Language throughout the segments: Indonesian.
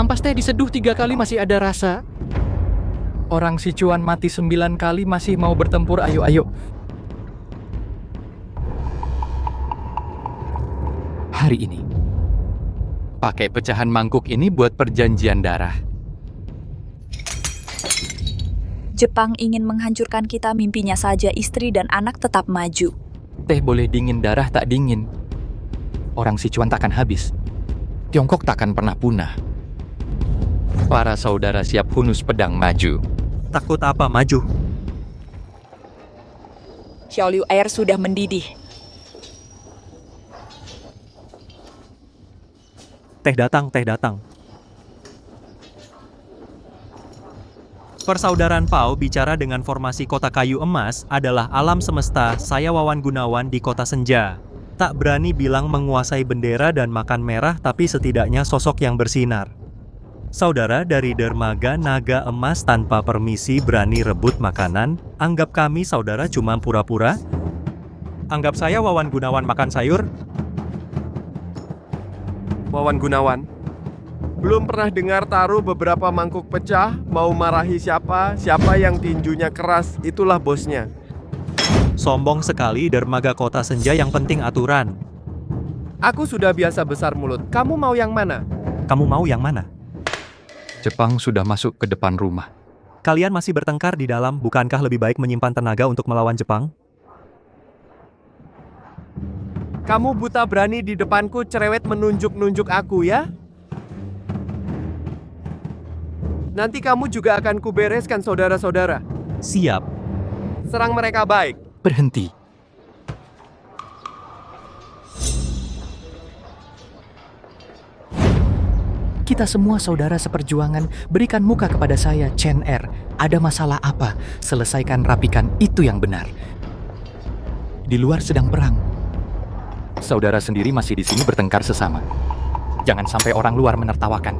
Ampas teh diseduh 3 kali masih ada rasa. Orang Sichuan mati 9 kali masih mau bertempur, ayo. Hari ini, pakai pecahan mangkuk ini buat perjanjian darah. Jepang ingin menghancurkan kita, mimpinya saja istri dan anak tetap maju. Teh boleh dingin, darah tak dingin. Orang Sichuan takkan habis. Tiongkok takkan pernah punah. Para saudara siap hunus pedang maju. Takut apa maju? Xiaoliu Air sudah mendidih. Teh datang. Persaudaraan Pao bicara dengan formasi kota kayu emas adalah alam semesta. Saya Wawan Gunawan di kota senja. Tak berani bilang menguasai bendera dan makan merah, tapi setidaknya sosok yang bersinar. Saudara dari dermaga naga emas tanpa permisi berani rebut makanan. Anggap kami saudara cuma pura-pura? Anggap saya Wawan Gunawan makan sayur? Wawan Gunawan, belum pernah dengar taruh beberapa mangkuk pecah, mau marahi siapa yang tinjunya keras, itulah bosnya. Sombong sekali dermaga kota senja, yang penting aturan. Aku sudah biasa besar mulut, kamu mau yang mana? Kamu mau yang mana? Jepang sudah masuk ke depan rumah. Kalian masih bertengkar di dalam, bukankah lebih baik menyimpan tenaga untuk melawan Jepang? Kamu buta berani di depanku cerewet menunjuk-nunjuk aku ya? Nanti kamu juga akan kubereskan saudara-saudara. Siap. Serang mereka baik. Berhenti. Kita semua saudara seperjuangan, berikan muka kepada saya, Chen Er. Ada masalah apa? Selesaikan, rapikan, itu yang benar. Di luar sedang perang. Saudara sendiri masih di sini bertengkar sesama. Jangan sampai orang luar menertawakan.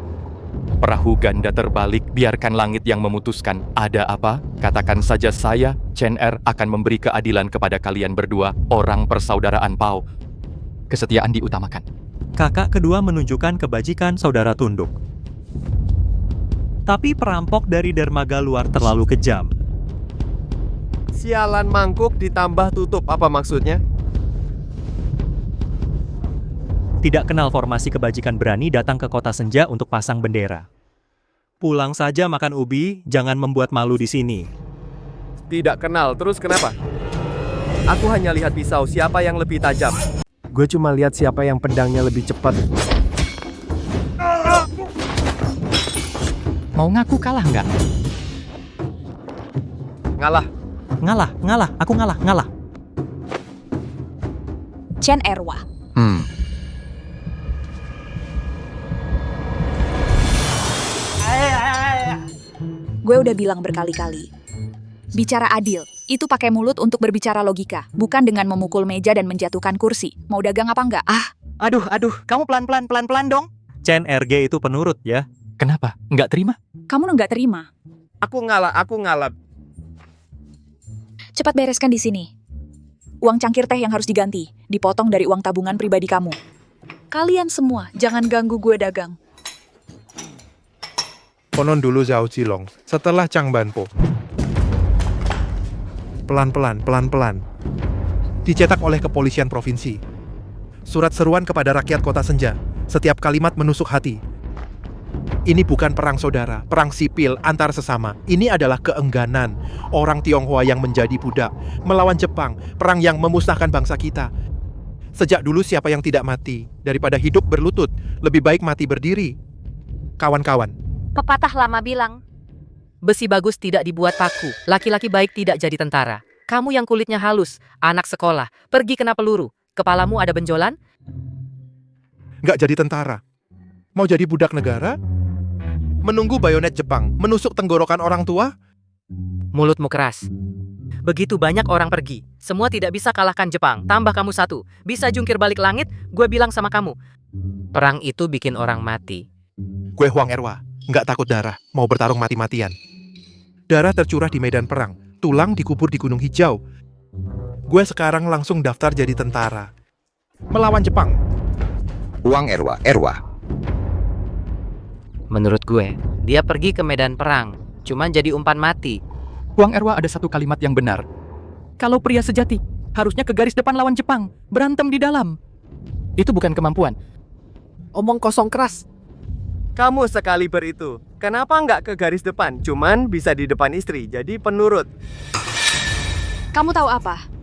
Perahu ganda terbalik, biarkan langit yang memutuskan. Ada apa? Katakan saja saya, Chen Er, akan memberi keadilan kepada kalian berdua, orang persaudaraan Pao. Kesetiaan diutamakan. Kakak kedua menunjukkan kebajikan saudara tunduk. Tapi perampok dari dermaga luar terlalu kejam. Sialan mangkuk ditambah tutup, apa maksudnya? Tidak kenal formasi kebajikan berani datang ke kota senja untuk pasang bendera. Pulang saja makan ubi, jangan membuat malu di sini. Tidak kenal, terus kenapa? Aku hanya lihat pisau, siapa yang lebih tajam. Gue cuma lihat siapa yang pedangnya lebih cepat. Mau ngaku kalah nggak? Ngalah. Ngalah, aku ngalah. Chen Erwa. Gue udah bilang berkali-kali. Bicara adil, itu pakai mulut untuk berbicara logika, bukan dengan memukul meja dan menjatuhkan kursi. Mau dagang apa enggak? Aduh, kamu pelan-pelan dong. Chen RG itu penurut ya. Kenapa? Nggak terima? Kamu nggak terima. Aku ngalah. Cepat bereskan di sini. Uang cangkir teh yang harus diganti, dipotong dari uang tabungan pribadi kamu. Kalian semua, jangan ganggu gue dagang. Konon dulu Zhao Zilong, setelah Chang Banpo. Pelan-pelan. Dicetak oleh kepolisian provinsi. Surat seruan kepada rakyat kota senja. Setiap kalimat menusuk hati. Ini bukan perang saudara, perang sipil antar sesama. Ini adalah keengganan orang Tionghoa yang menjadi budak, melawan Jepang, perang yang memusnahkan bangsa kita. Sejak dulu siapa yang tidak mati, daripada hidup berlutut, lebih baik mati berdiri. Kawan-kawan. Pepatah lama bilang, besi bagus tidak dibuat paku, laki-laki baik tidak jadi tentara. Kamu yang kulitnya halus, anak sekolah, pergi kena peluru, kepalamu ada benjolan? Nggak jadi tentara. Mau jadi budak negara? Menunggu bayonet Jepang, menusuk tenggorokan orang tua? Mulutmu keras. Begitu banyak orang pergi, semua tidak bisa kalahkan Jepang, tambah kamu satu. Bisa jungkir balik langit, gue bilang sama kamu. Perang itu bikin orang mati. Gue Huang Erwa, nggak takut darah, mau bertarung mati-matian. Darah tercurah di medan perang, tulang dikubur di Gunung Hijau. Gue sekarang langsung daftar jadi tentara. Melawan Jepang. Huang Erwa. Menurut gue, dia pergi ke medan perang, cuman jadi umpan mati. Huang Erwa ada satu kalimat yang benar. Kalau pria sejati, harusnya ke garis depan lawan Jepang, berantem di dalam. Itu bukan kemampuan. Omong kosong keras. Kamu sekaliber itu. Kenapa nggak ke garis depan? Cuman bisa di depan istri, jadi penurut. Kamu tahu apa?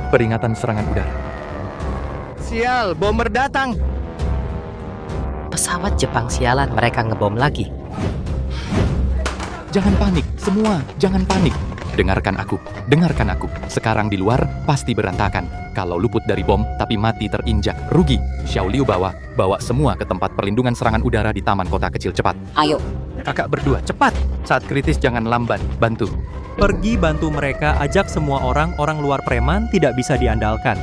Peringatan serangan udara. Sial, bomber datang. Pesawat Jepang sialan, mereka ngebom lagi. Jangan panik, semua, jangan panik. Dengarkan aku, dengarkan aku. Sekarang di luar pasti berantakan. Kalau luput dari bom, tapi mati terinjak, rugi. Xiao Liu bawa semua ke tempat perlindungan serangan udara di taman kota kecil cepat. Ayo. Kakak berdua, cepat. Saat kritis jangan lamban, bantu. Pergi bantu mereka, ajak semua orang luar preman tidak bisa diandalkan.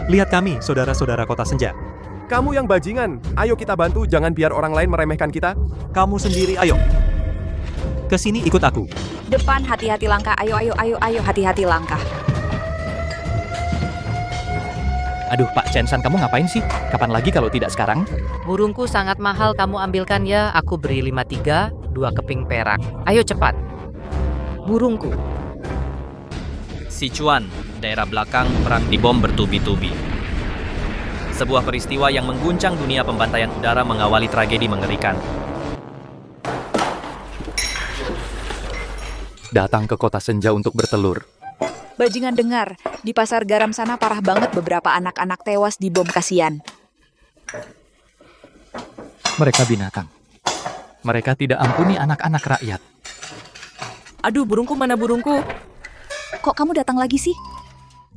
Lihat kami, saudara-saudara Kota Senja. Kamu yang bajingan. Ayo kita bantu, jangan biar orang lain meremehkan kita. Kamu sendiri, ayo. Kesini ikut aku. Depan, hati-hati langkah. Ayo, hati-hati langkah. Aduh, Pak Chen-san, kamu ngapain sih? Kapan lagi kalau tidak sekarang? Burungku sangat mahal, kamu ambilkan ya. Aku beri 53, 2 keping perak. Ayo cepat. Burungku. Sichuan, daerah belakang perang dibom bertubi-tubi. Sebuah peristiwa yang mengguncang dunia pembantaian udara mengawali tragedi mengerikan. Datang ke Kota Senja untuk bertelur. Bajingan dengar, di pasar garam sana parah banget beberapa anak-anak tewas di bom kasihan. Mereka binatang. Mereka tidak ampuni anak-anak rakyat. Aduh, burungku, mana burungku? Kok kamu datang lagi sih?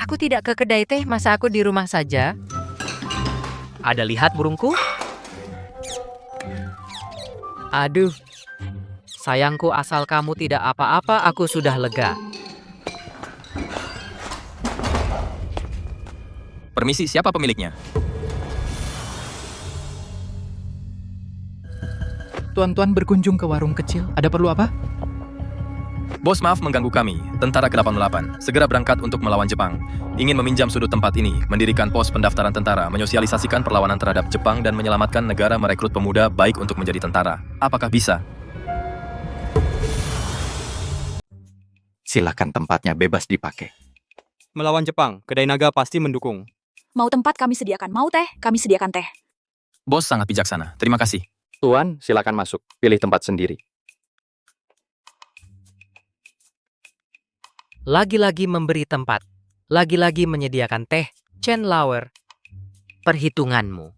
Aku tidak ke kedai teh, masa aku di rumah saja? Ada lihat burungku? Aduh, sayangku, asal kamu tidak apa-apa, aku sudah lega. Permisi, siapa pemiliknya? Tuan-tuan berkunjung ke warung kecil. Ada perlu apa? Bos, maaf mengganggu kami. Tentara ke-88 segera berangkat untuk melawan Jepang. Ingin meminjam sudut tempat ini, mendirikan pos pendaftaran tentara, menyosialisasikan perlawanan terhadap Jepang dan menyelamatkan negara merekrut pemuda baik untuk menjadi tentara. Apakah bisa? Silakan, tempatnya bebas dipakai. Melawan Jepang, kedai naga pasti mendukung. Mau tempat kami sediakan, mau teh, kami sediakan teh. Bos sangat bijaksana. Terima kasih. Tuan, silakan masuk. Pilih tempat sendiri. Lagi-lagi memberi tempat. Lagi-lagi menyediakan teh. Chen Lauer. Perhitunganmu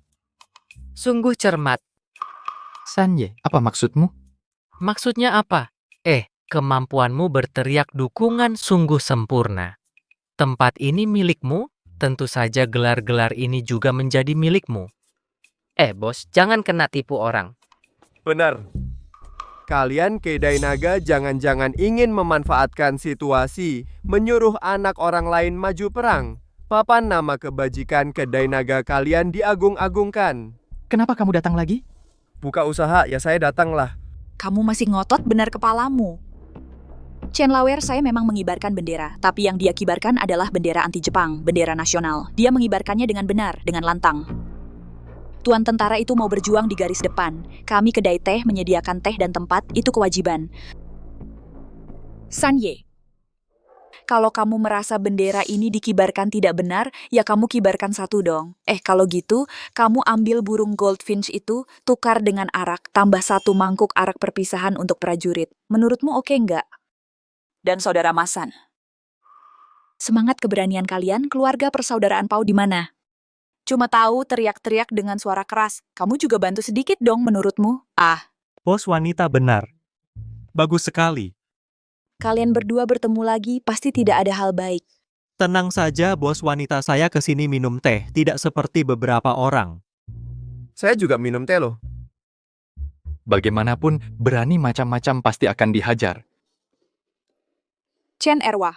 sungguh cermat. Sanye, apa maksudmu? Maksudnya apa? Kemampuanmu berteriak dukungan sungguh sempurna. Tempat ini milikmu, tentu saja gelar-gelar ini juga menjadi milikmu. Bos, jangan kena tipu orang. Benar. Kalian Kedai Naga jangan-jangan ingin memanfaatkan situasi, menyuruh anak orang lain maju perang. Papan nama kebajikan Kedai Naga kalian diagung-agungkan. Kenapa kamu datang lagi? Buka usaha, ya saya datanglah. Kamu masih ngotot benar kepalamu. Chen Lauer, saya memang mengibarkan bendera, tapi yang dia kibarkan adalah bendera anti-Jepang, bendera nasional. Dia mengibarkannya dengan benar, dengan lantang. Tuan tentara itu mau berjuang di garis depan. Kami kedai teh menyediakan teh dan tempat, itu kewajiban. Sanye, kalau kamu merasa bendera ini dikibarkan tidak benar, ya kamu kibarkan satu dong. Kalau gitu, kamu ambil burung goldfinch itu, tukar dengan arak, tambah 1 mangkuk arak perpisahan untuk prajurit. Menurutmu oke nggak? Dan Saudara Masan. Semangat keberanian kalian, keluarga persaudaraan Pau di mana? Cuma tahu teriak-teriak dengan suara keras. Kamu juga bantu sedikit dong menurutmu? Bos wanita benar. Bagus sekali. Kalian berdua bertemu lagi, pasti tidak ada hal baik. Tenang saja, bos wanita, saya kesini minum teh, tidak seperti beberapa orang. Saya juga minum teh loh. Bagaimanapun, berani macam-macam pasti akan dihajar. Chen Erwa.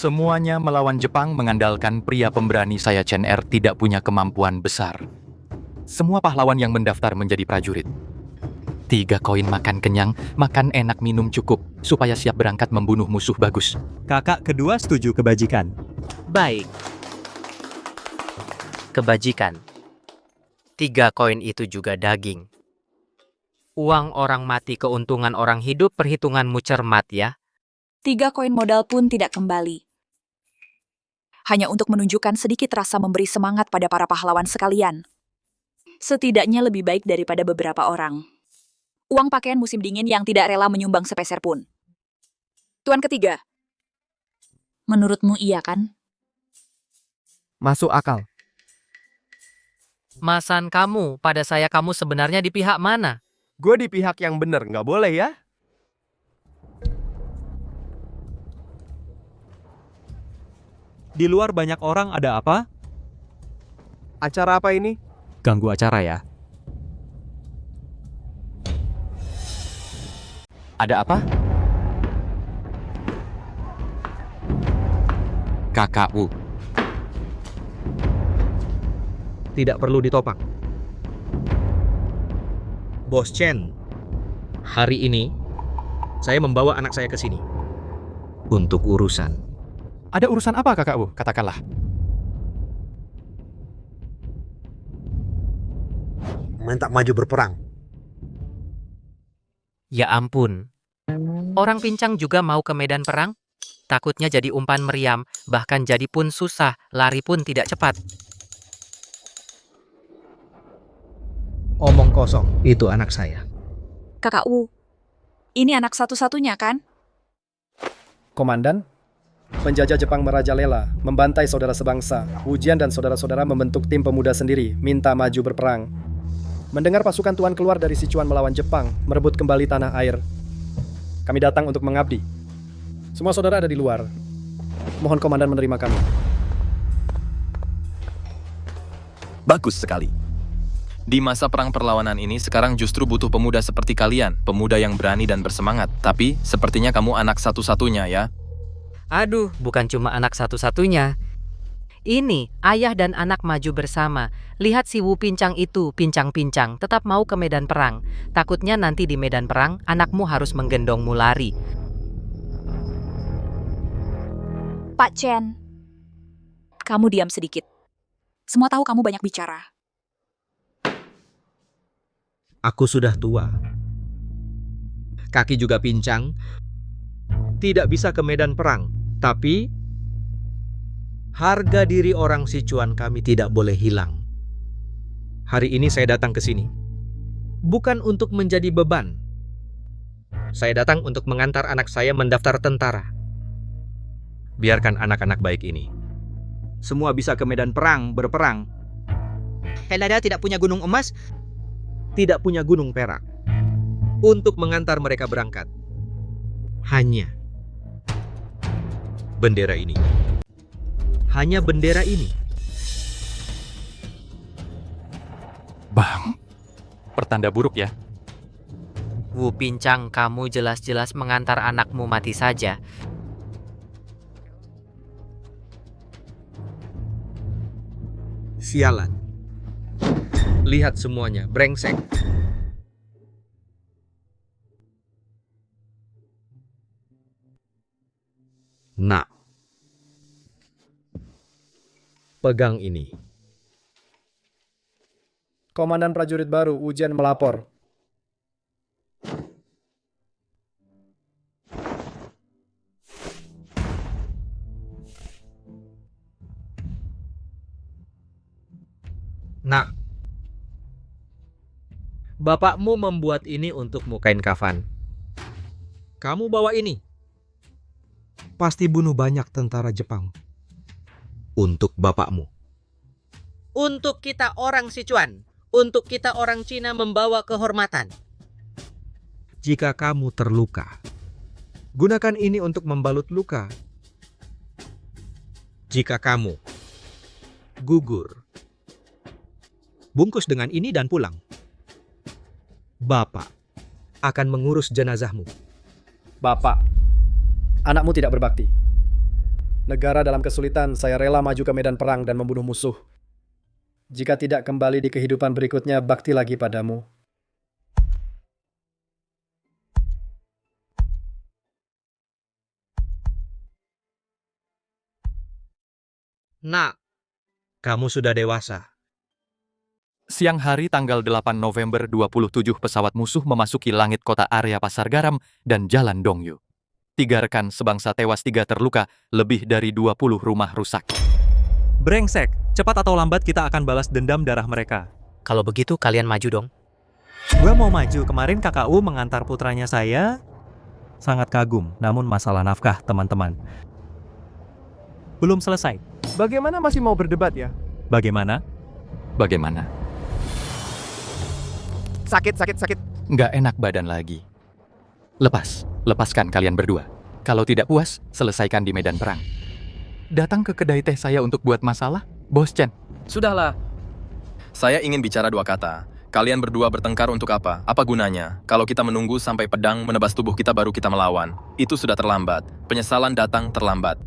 Semuanya melawan Jepang mengandalkan pria pemberani saya Chen Er tidak punya kemampuan besar. Semua pahlawan yang mendaftar menjadi prajurit. 3 koin makan kenyang, makan enak, minum cukup, supaya siap berangkat membunuh musuh bagus. Kakak kedua setuju kebajikan. Baik. Kebajikan. 3 koin itu juga daging. Uang orang mati, keuntungan orang hidup, perhitunganmu cermat ya. 3 koin modal pun tidak kembali. Hanya untuk menunjukkan sedikit rasa memberi semangat pada para pahlawan sekalian. Setidaknya lebih baik daripada beberapa orang. Uang pakaian musim dingin yang tidak rela menyumbang sepeser pun. Tuan ketiga. Menurutmu iya kan? Masuk akal. Masan kamu, pada saya kamu sebenarnya di pihak mana? Gue di pihak yang bener, nggak boleh ya? Di luar banyak orang, ada apa? Acara apa ini? Ganggu acara ya. Ada apa? KKU. Tidak perlu ditopang. Bos Chen, hari ini saya membawa anak saya ke sini untuk urusan. Ada urusan apa KKU? Katakanlah. Minta maju berperang. Ya ampun. Orang pincang juga mau ke medan perang? Takutnya jadi umpan meriam, bahkan jadi pun susah, lari pun tidak cepat. Omong kosong, itu anak saya. KKU, ini anak satu-satunya kan? Komandan, penjajah Jepang merajalela, membantai saudara sebangsa. Wujian dan saudara-saudara membentuk tim pemuda sendiri, minta maju berperang. Mendengar pasukan Tuan keluar dari Sichuan melawan Jepang, merebut kembali tanah air. Kami datang untuk mengabdi. Semua saudara ada di luar. Mohon komandan menerima kami. Bagus sekali. Di masa perang perlawanan ini sekarang justru butuh pemuda seperti kalian, pemuda yang berani dan bersemangat. Tapi sepertinya kamu anak satu-satunya ya. Aduh, bukan cuma anak satu-satunya. Ini, ayah dan anak maju bersama. Lihat si Wu pincang itu, pincang-pincang, tetap mau ke medan perang. Takutnya nanti di medan perang, anakmu harus menggendongmu lari. Pak Chen, kamu diam sedikit. Semua tahu kamu banyak bicara. Aku sudah tua. Kaki juga pincang. Tidak bisa ke medan perang. Tapi harga diri orang Sichuan kami tidak boleh hilang. Hari ini saya datang ke sini bukan untuk menjadi beban. Saya datang untuk mengantar anak saya mendaftar tentara. Biarkan anak-anak baik ini semua bisa ke medan perang, berperang. Helada tidak punya gunung emas, tidak punya gunung perak untuk mengantar mereka berangkat. Hanya bendera ini. Hanya bendera ini. Bang, pertanda buruk ya. Wu pincang, kamu jelas-jelas mengantar anakmu mati saja. Sialan. Lihat semuanya, brengsek. Nak. Pegang ini. Komandan prajurit baru, Wujian melapor. Nak. Bapakmu membuat ini untukmu kain kafan. Kamu bawa ini. Pasti bunuh banyak tentara Jepang. Untuk bapakmu. Untuk kita orang Sichuan. Untuk kita orang Cina membawa kehormatan. Jika kamu terluka, gunakan ini untuk membalut luka. Jika kamu gugur, bungkus dengan ini dan pulang. Bapak akan mengurus jenazahmu. Bapak, anakmu tidak berbakti. Negara dalam kesulitan, saya rela maju ke medan perang dan membunuh musuh. Jika tidak kembali di kehidupan berikutnya, bakti lagi padamu. Nak, kamu sudah dewasa. Siang hari tanggal 8 November 27 pesawat musuh memasuki langit kota area Pasar Garam dan Jalan Dongyu. 3 rekan sebangsa tewas, 3 terluka, lebih dari 20 rumah rusak. Brengsek, cepat atau lambat kita akan balas dendam darah mereka. Kalau begitu kalian maju dong. Gue mau maju, kemarin KKU mengantar putranya saya. Sangat kagum, namun masalah nafkah teman-teman. Belum selesai. Bagaimana masih mau berdebat ya? Bagaimana? Bagaimana? Sakit. Nggak enak badan lagi. Lepaskan kalian berdua. Kalau tidak puas, selesaikan di medan perang. Datang ke kedai teh saya untuk buat masalah, Bos Chen. Sudahlah. Saya ingin bicara 2 kata. Kalian berdua bertengkar untuk apa? Apa gunanya? Kalau kita menunggu sampai pedang menebas tubuh kita baru kita melawan. Itu sudah terlambat. Penyesalan datang terlambat.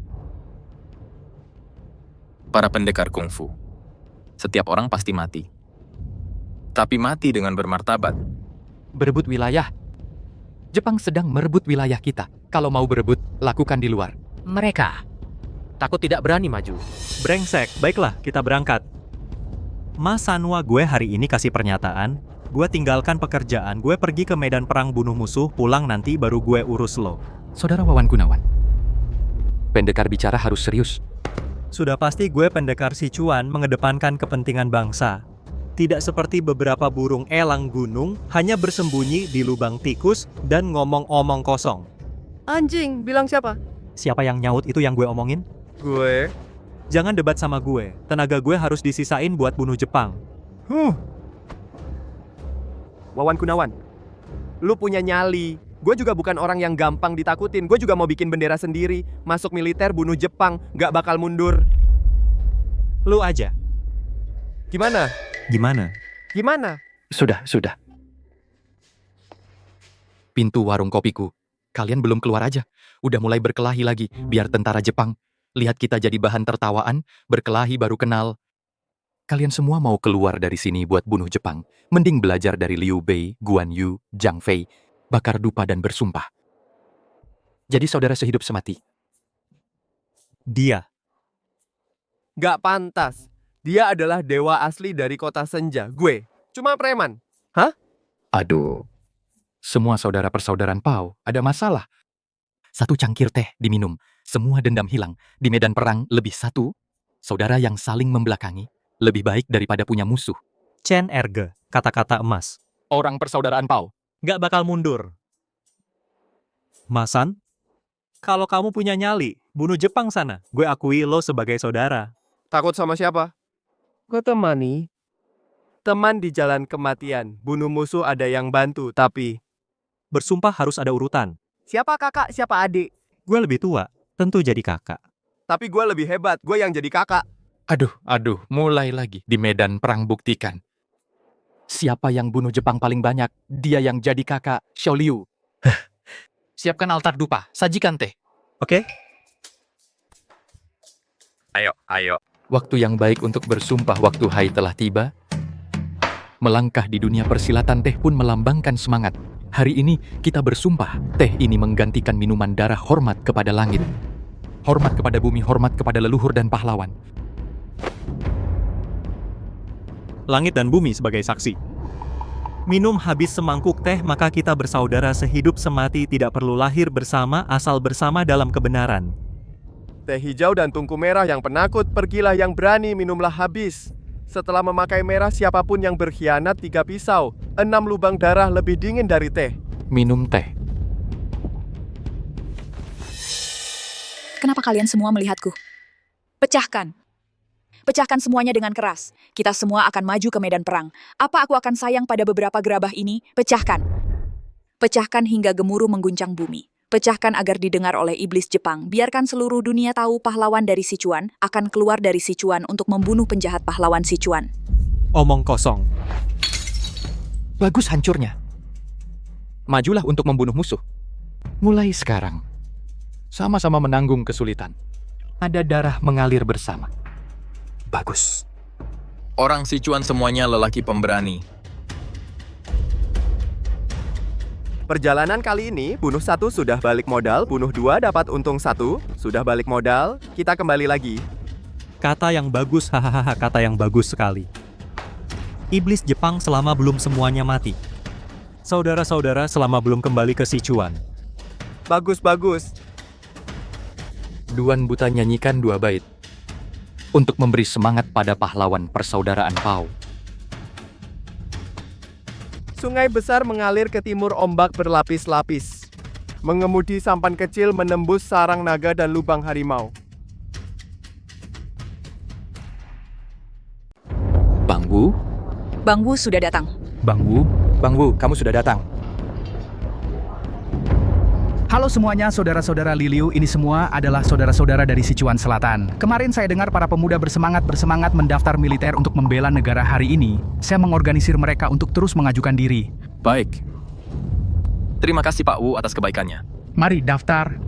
Para pendekar kungfu. Setiap orang pasti mati. Tapi mati dengan bermartabat. Berebut wilayah. Jepang sedang merebut wilayah kita. Kalau mau berebut, lakukan di luar. Mereka takut tidak berani maju. Brengsek, baiklah kita berangkat. Mas Sanwa, gue hari ini kasih pernyataan. Gue tinggalkan pekerjaan, gue pergi ke medan perang bunuh musuh, pulang nanti baru gue urus lo. Saudara Wawan Gunawan, pendekar bicara harus serius. Sudah pasti gue pendekar Sichuan mengedepankan kepentingan bangsa. Tidak seperti beberapa burung elang gunung, hanya bersembunyi di lubang tikus dan ngomong-omong kosong. Anjing, bilang siapa? Siapa yang nyaut itu yang gue omongin? Gue. Jangan debat sama gue, tenaga gue harus disisain buat bunuh Jepang. Wawan Gunawan, lu punya nyali. Gue juga bukan orang yang gampang ditakutin. Gue juga mau bikin bendera sendiri. Masuk militer, bunuh Jepang. Gak bakal mundur. Lu aja. Gimana? Gimana? Sudah. Pintu warung kopiku. Kalian belum keluar aja. Udah mulai berkelahi lagi. Biar tentara Jepang lihat kita jadi bahan tertawaan. Berkelahi baru kenal. Kalian semua mau keluar dari sini buat bunuh Jepang. Mending belajar dari Liu Bei, Guan Yu, Zhang Fei. Bakar dupa dan bersumpah. Jadi saudara sehidup semati. Dia. Gak pantas. Dia adalah dewa asli dari kota Senja. Gue cuma preman. Aduh. Semua saudara persaudaraan Pau ada masalah. 1 cangkir teh diminum. Semua dendam hilang. Di medan perang lebih 1. Saudara yang saling membelakangi. Lebih baik daripada punya musuh. Chen Erge, kata-kata emas. Orang persaudaraan Pau. Gak bakal mundur. Masan, kalau kamu punya nyali, bunuh Jepang sana. Gue akui lo sebagai saudara. Takut sama siapa? Gue temani. Teman di jalan kematian. Bunuh musuh ada yang bantu, tapi... Bersumpah harus ada urutan. Siapa kakak, siapa adik? Gue lebih tua, tentu jadi kakak. Tapi gue lebih hebat, gue yang jadi kakak. Aduh, mulai lagi. Di medan perang buktikan. Siapa yang bunuh Jepang paling banyak? Dia yang jadi kakak, Xiao Liu. Siapkan altar dupa, sajikan teh. Oke? Ayo. Waktu yang baik untuk bersumpah waktu hai telah tiba. Melangkah di dunia persilatan teh pun melambangkan semangat. Hari ini kita bersumpah, teh ini menggantikan minuman darah hormat kepada langit. Hormat kepada bumi, hormat kepada leluhur dan pahlawan. Langit dan bumi sebagai saksi. Minum habis semangkuk teh maka kita bersaudara sehidup semati, tidak perlu lahir bersama, asal bersama dalam kebenaran. Teh hijau dan tungku merah yang penakut, pergilah yang berani, minumlah habis. Setelah memakai merah, siapapun yang berkhianat 3 pisau. 6 lubang darah lebih dingin dari teh. Minum teh. Kenapa kalian semua melihatku? Pecahkan. Pecahkan semuanya dengan keras. Kita semua akan maju ke medan perang. Apa aku akan sayang pada beberapa gerabah ini? Pecahkan. Pecahkan hingga gemuruh mengguncang bumi. Pecahkan agar didengar oleh iblis Jepang. Biarkan seluruh dunia tahu pahlawan dari Sichuan akan keluar dari Sichuan untuk membunuh penjahat pahlawan Sichuan. Omong kosong. Bagus hancurnya. Majulah untuk membunuh musuh. Mulai sekarang. Sama-sama menanggung kesulitan. Ada darah mengalir bersama. Bagus. Orang Sichuan semuanya lelaki pemberani. Perjalanan kali ini, bunuh 1 sudah balik modal, bunuh 2 dapat untung 1, sudah balik modal, kita kembali lagi. Kata yang bagus, hahaha, kata yang bagus sekali. Iblis Jepang selama belum semuanya mati. Saudara-saudara selama belum kembali ke Sichuan. Bagus. Duan Buta nyanyikan 2 bait untuk memberi semangat pada pahlawan persaudaraan Pao. Sungai besar mengalir ke timur, ombak berlapis-lapis. Mengemudi sampan kecil menembus sarang naga dan lubang harimau. Bang Wu, Bang Wu sudah datang. Bang Wu, kamu sudah datang. Halo semuanya, saudara-saudara Liliu, ini semua adalah saudara-saudara dari Sichuan Selatan. Kemarin saya dengar para pemuda bersemangat mendaftar militer untuk membela negara hari ini. Saya mengorganisir mereka untuk terus mengajukan diri. Baik. Terima kasih Pak Wu atas kebaikannya. Mari daftar.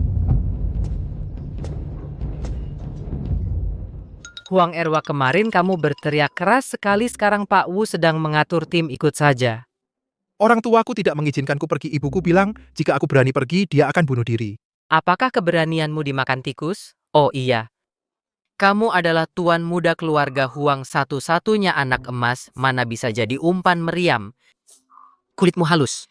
Huang Erwa, kemarin kamu berteriak keras sekali, sekarang Pak Wu sedang mengatur tim, ikut saja. Orang tuaku tidak mengizinkanku pergi. Ibuku bilang, jika aku berani pergi, dia akan bunuh diri. Apakah keberanianmu dimakan tikus? Oh iya. Kamu adalah tuan muda keluarga Huang, satu-satunya anak emas, mana bisa jadi umpan meriam. Kulitmu halus.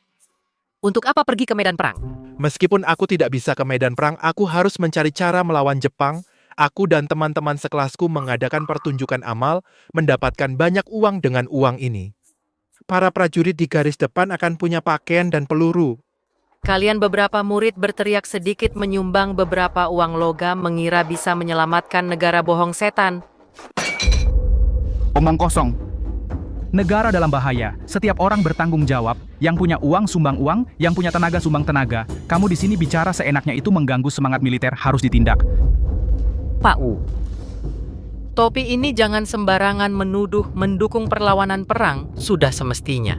Untuk apa pergi ke medan perang? Meskipun aku tidak bisa ke medan perang, aku harus mencari cara melawan Jepang. Aku dan teman-teman sekelasku mengadakan pertunjukan amal, mendapatkan banyak uang dengan uang ini. Para prajurit di garis depan akan punya pakaian dan peluru. Kalian beberapa murid berteriak sedikit menyumbang beberapa uang logam, mengira bisa menyelamatkan negara bohong setan. Omong kosong. Negara dalam bahaya. Setiap orang bertanggung jawab. Yang punya uang sumbang uang, yang punya tenaga sumbang tenaga. Kamu di sini bicara seenaknya, itu mengganggu semangat militer, harus ditindak. Pak Wu, topi ini jangan sembarangan menuduh mendukung perlawanan perang, sudah semestinya.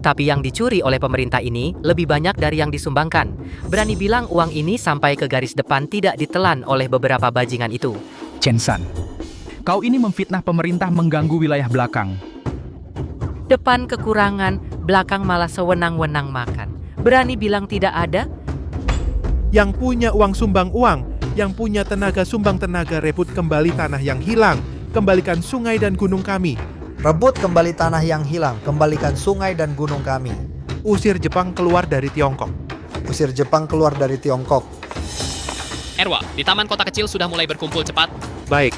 Tapi yang dicuri oleh pemerintah ini lebih banyak dari yang disumbangkan. Berani bilang uang ini sampai ke garis depan tidak ditelan oleh beberapa bajingan itu. Chen San, kau ini memfitnah pemerintah, mengganggu wilayah belakang. Depan kekurangan, belakang malah sewenang-wenang makan. Berani bilang tidak ada? Yang punya uang sumbang uang, yang punya tenaga sumbang tenaga, rebut kembali tanah yang hilang, kembalikan sungai dan gunung kami. Rebut kembali tanah yang hilang, kembalikan sungai dan gunung kami. Usir Jepang keluar dari Tiongkok. Usir Jepang keluar dari Tiongkok. Erwa, di taman kota kecil sudah mulai berkumpul cepat. Baik.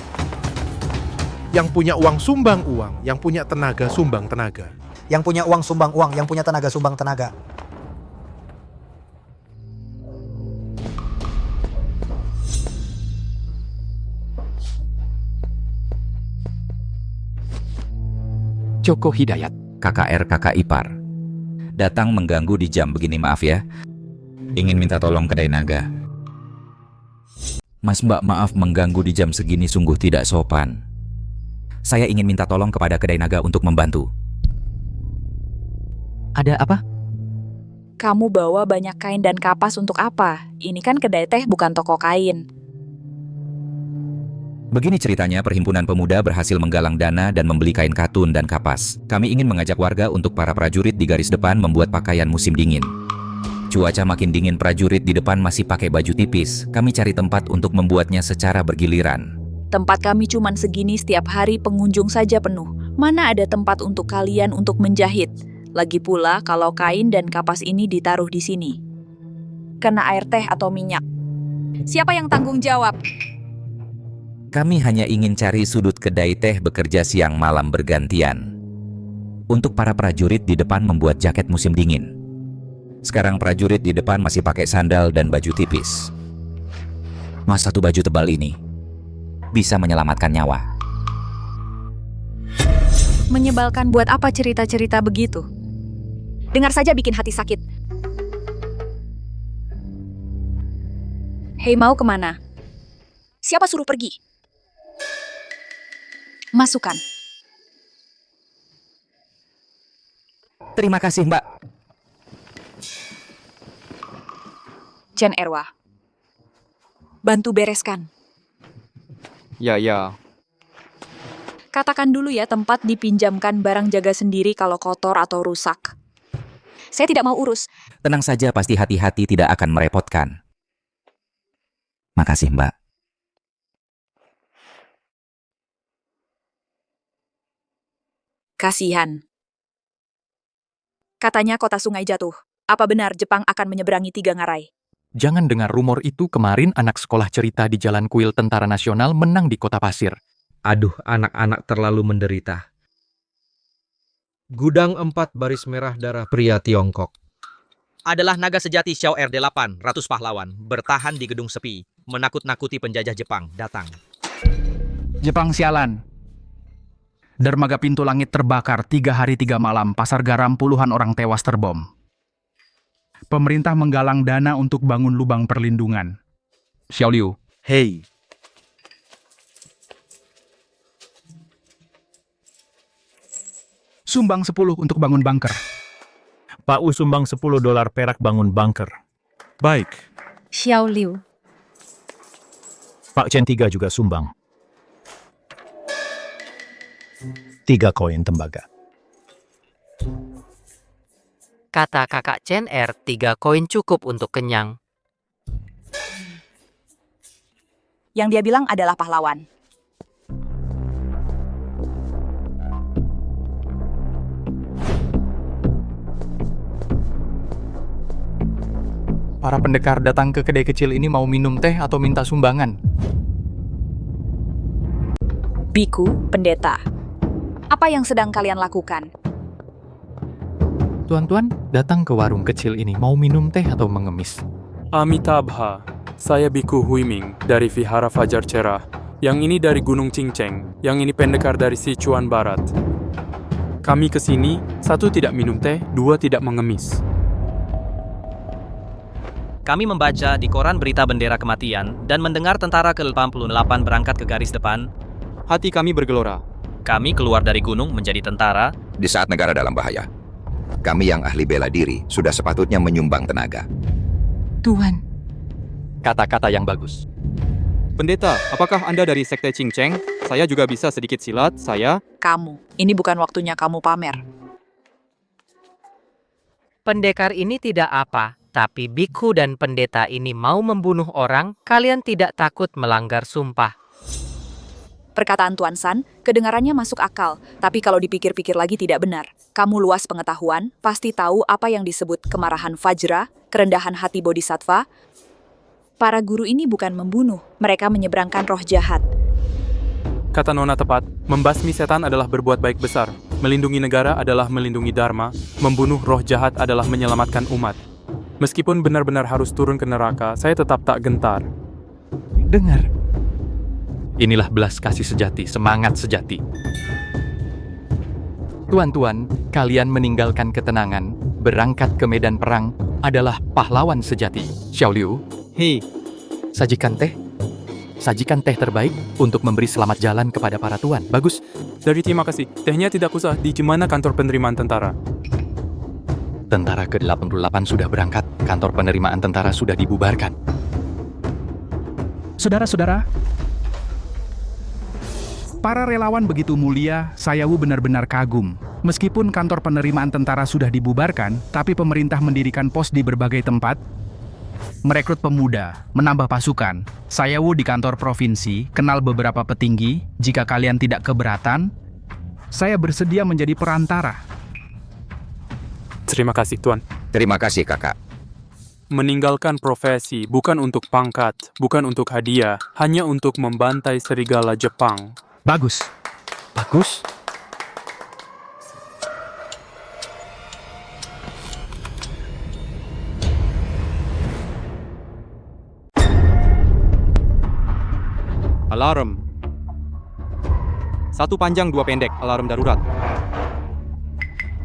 Yang punya uang sumbang uang, yang punya tenaga sumbang tenaga. Yang punya uang sumbang uang, yang punya tenaga sumbang tenaga. Joko Hidayat, KKR kakak ipar. Datang mengganggu di jam begini, maaf ya. Ingin minta tolong kedai naga. Mas Mbak, maaf mengganggu di jam segini sungguh tidak sopan. Saya ingin minta tolong kepada kedai naga untuk membantu. Ada apa? Kamu bawa banyak kain dan kapas untuk apa? Ini kan kedai teh, bukan toko kain. Begini ceritanya, perhimpunan pemuda berhasil menggalang dana dan membeli kain katun dan kapas. Kami ingin mengajak warga untuk para prajurit di garis depan membuat pakaian musim dingin. Cuaca makin dingin, prajurit di depan masih pakai baju tipis. Kami cari tempat untuk membuatnya secara bergiliran. Tempat kami cuman segini, setiap hari pengunjung saja penuh. Mana ada tempat untuk kalian untuk menjahit? Lagi pula kalau kain dan kapas ini ditaruh di sini, kena air teh atau minyak. Siapa yang tanggung jawab? Kami hanya ingin cari sudut kedai teh bekerja siang malam bergantian. Untuk para prajurit di depan membuat jaket musim dingin. Sekarang prajurit di depan masih pakai sandal dan baju tipis. Mas, satu baju tebal ini bisa menyelamatkan nyawa. Menyebalkan buat apa cerita-cerita begitu? Dengar saja bikin hati sakit. Hei, mau kemana? Siapa suruh pergi? Masukkan. Terima kasih, Mbak. Chen Erwa, bantu bereskan. Ya. Katakan dulu ya tempat dipinjamkan barang jaga sendiri kalau kotor atau rusak. Saya tidak mau urus. Tenang saja, pasti hati-hati tidak akan merepotkan. Makasih, Mbak. Kasihan. Katanya kota sungai jatuh. Apa benar Jepang akan menyeberangi 3 ngarai? Jangan dengar rumor itu. Kemarin anak sekolah cerita di Jalan Kuil Tentara Nasional menang di Kota Pasir. Aduh, anak-anak terlalu menderita. Gudang 4 baris merah darah pria Tiongkok. Adalah naga sejati Xiao R8, ratus pahlawan, bertahan di gedung sepi, menakut-nakuti penjajah Jepang, datang. Jepang sialan. Dermaga pintu langit terbakar 3 hari 3 malam, pasar garam puluhan orang tewas terbom. Pemerintah menggalang dana untuk bangun lubang perlindungan. Xiao Liu. Hei. Sumbang 10 untuk bangun bunker. Pak U sumbang $10 perak bangun bunker. Baik. Xiao Liu. Pak Chen 3 juga sumbang. 3 koin tembaga. Kata kakak Chen R, 3 koin cukup untuk kenyang. Yang dia bilang adalah pahlawan. Para pendekar datang ke kedai kecil ini mau minum teh atau minta sumbangan. Biku, pendeta. Apa yang sedang kalian lakukan? Tuan-tuan datang ke warung kecil ini mau minum teh atau mengemis. Amitabha, saya Biku Huiming dari Vihara Fajar Cerah. Yang ini dari Gunung Cinceng, yang ini pendekar dari Sichuan Barat. Kami ke sini, 1 tidak minum teh, 2 tidak mengemis. Kami membaca di koran berita bendera kematian dan mendengar tentara ke-88 berangkat ke garis depan. Hati kami bergelora. Kami keluar dari gunung menjadi tentara. Di saat negara dalam bahaya, kami yang ahli bela diri sudah sepatutnya menyumbang tenaga. Tuan. Kata-kata yang bagus. Pendeta, apakah Anda dari Sekte Cinceng? Saya juga bisa sedikit silat, saya... Kamu, ini bukan waktunya kamu pamer. Pendekar ini tidak apa, tapi biku dan pendeta ini mau membunuh orang, kalian tidak takut melanggar sumpah. Perkataan Tuan San, kedengarannya masuk akal, tapi kalau dipikir-pikir lagi tidak benar. Kamu luas pengetahuan, pasti tahu apa yang disebut kemarahan Vajra, kerendahan hati Bodhisattva. Para guru ini bukan membunuh, mereka menyeberangkan roh jahat. Kata Nona tepat, membasmi setan adalah berbuat baik besar. Melindungi negara adalah melindungi dharma. Membunuh roh jahat adalah menyelamatkan umat. Meskipun benar-benar harus turun ke neraka, saya tetap tak gentar. Dengar. Inilah belas kasih sejati, semangat sejati. Tuan-tuan, kalian meninggalkan ketenangan, berangkat ke medan perang, adalah pahlawan sejati. Xiao Liu. Hei. Sajikan teh. Sajikan teh terbaik untuk memberi selamat jalan kepada para tuan. Bagus. Dari terima kasih. Tehnya tidak usah. Di mana kantor penerimaan tentara? Tentara ke-88 sudah berangkat. Kantor penerimaan tentara sudah dibubarkan. Saudara-saudara, para relawan begitu mulia, saya benar-benar kagum. Meskipun kantor penerimaan tentara sudah dibubarkan, tapi pemerintah mendirikan pos di berbagai tempat, merekrut pemuda, menambah pasukan. Saya di kantor provinsi, kenal beberapa petinggi. Jika kalian tidak keberatan, saya bersedia menjadi perantara. Terima kasih, Tuan. Terima kasih, Kakak. Meninggalkan profesi bukan untuk pangkat, bukan untuk hadiah, hanya untuk membantai serigala Jepang. Bagus. Bagus. Alarm. 1 panjang 2 pendek, alarm darurat.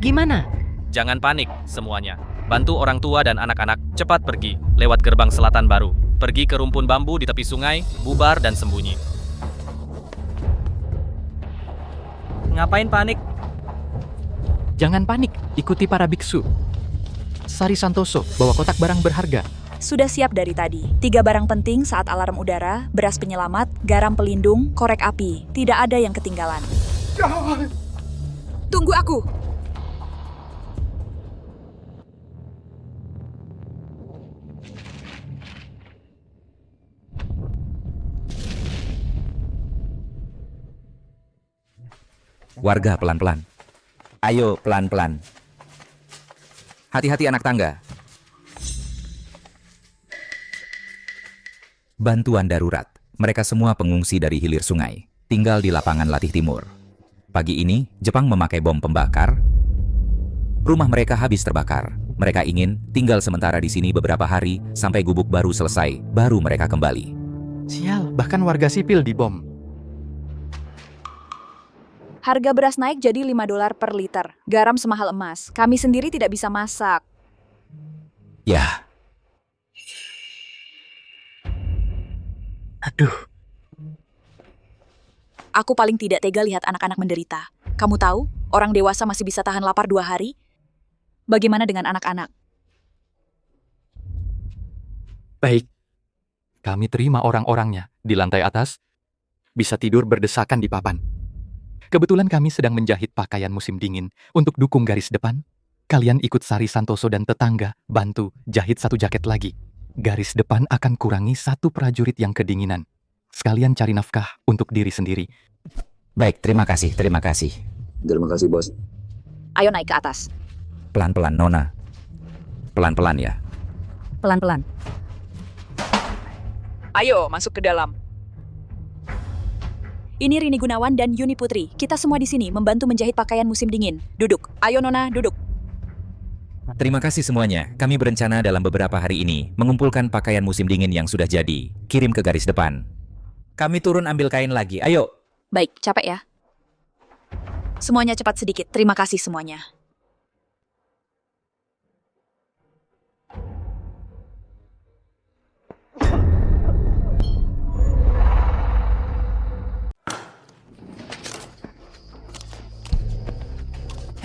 Gimana? Jangan panik semuanya. Bantu orang tua dan anak-anak, cepat pergi, lewat gerbang selatan baru. Pergi ke rumpun bambu di tepi sungai, bubar dan sembunyi. Ngapain panik? Jangan panik, ikuti para biksu. Sari Santoso, bawa kotak barang berharga. Sudah siap dari tadi. 3 barang penting saat alarm udara, beras penyelamat, garam pelindung, korek api. Tidak ada yang ketinggalan. Tunggu aku! Warga pelan-pelan. Ayo pelan-pelan. Hati-hati anak tangga. Bantuan darurat. Mereka semua pengungsi dari hilir sungai. Tinggal di lapangan Latih Timur. Pagi ini, Jepang memakai bom pembakar. Rumah mereka habis terbakar. Mereka ingin tinggal sementara di sini beberapa hari sampai gubuk baru selesai, baru mereka kembali. Sial, bahkan warga sipil dibom. Harga beras naik jadi $5 per liter. Garam semahal emas. Kami sendiri tidak bisa masak. Ya. Aduh. Aku paling tidak tega lihat anak-anak menderita. Kamu tahu, orang dewasa masih bisa tahan lapar 2 hari? Bagaimana dengan anak-anak? Baik. Kami terima orang-orangnya di lantai atas. Bisa tidur berdesakan di papan. Kebetulan kami sedang menjahit pakaian musim dingin. Untuk dukung garis depan, kalian ikut Sari Santoso dan tetangga, bantu jahit 1 jaket lagi. Garis depan akan kurangi 1 prajurit yang kedinginan. Sekalian cari nafkah untuk diri sendiri. Baik, terima kasih, terima kasih. Terima kasih, Bos. Ayo naik ke atas. Pelan-pelan, Nona. Pelan-pelan ya. Pelan-pelan. Ayo, masuk ke dalam. Ini Rini Gunawan dan Yuni Putri. Kita semua di sini membantu menjahit pakaian musim dingin. Duduk. Ayo Nona, duduk. Terima kasih semuanya. Kami berencana dalam beberapa hari ini mengumpulkan pakaian musim dingin yang sudah jadi. Kirim ke garis depan. Kami turun ambil kain lagi. Ayo. Baik, capek ya. Semuanya cepat sedikit. Terima kasih semuanya.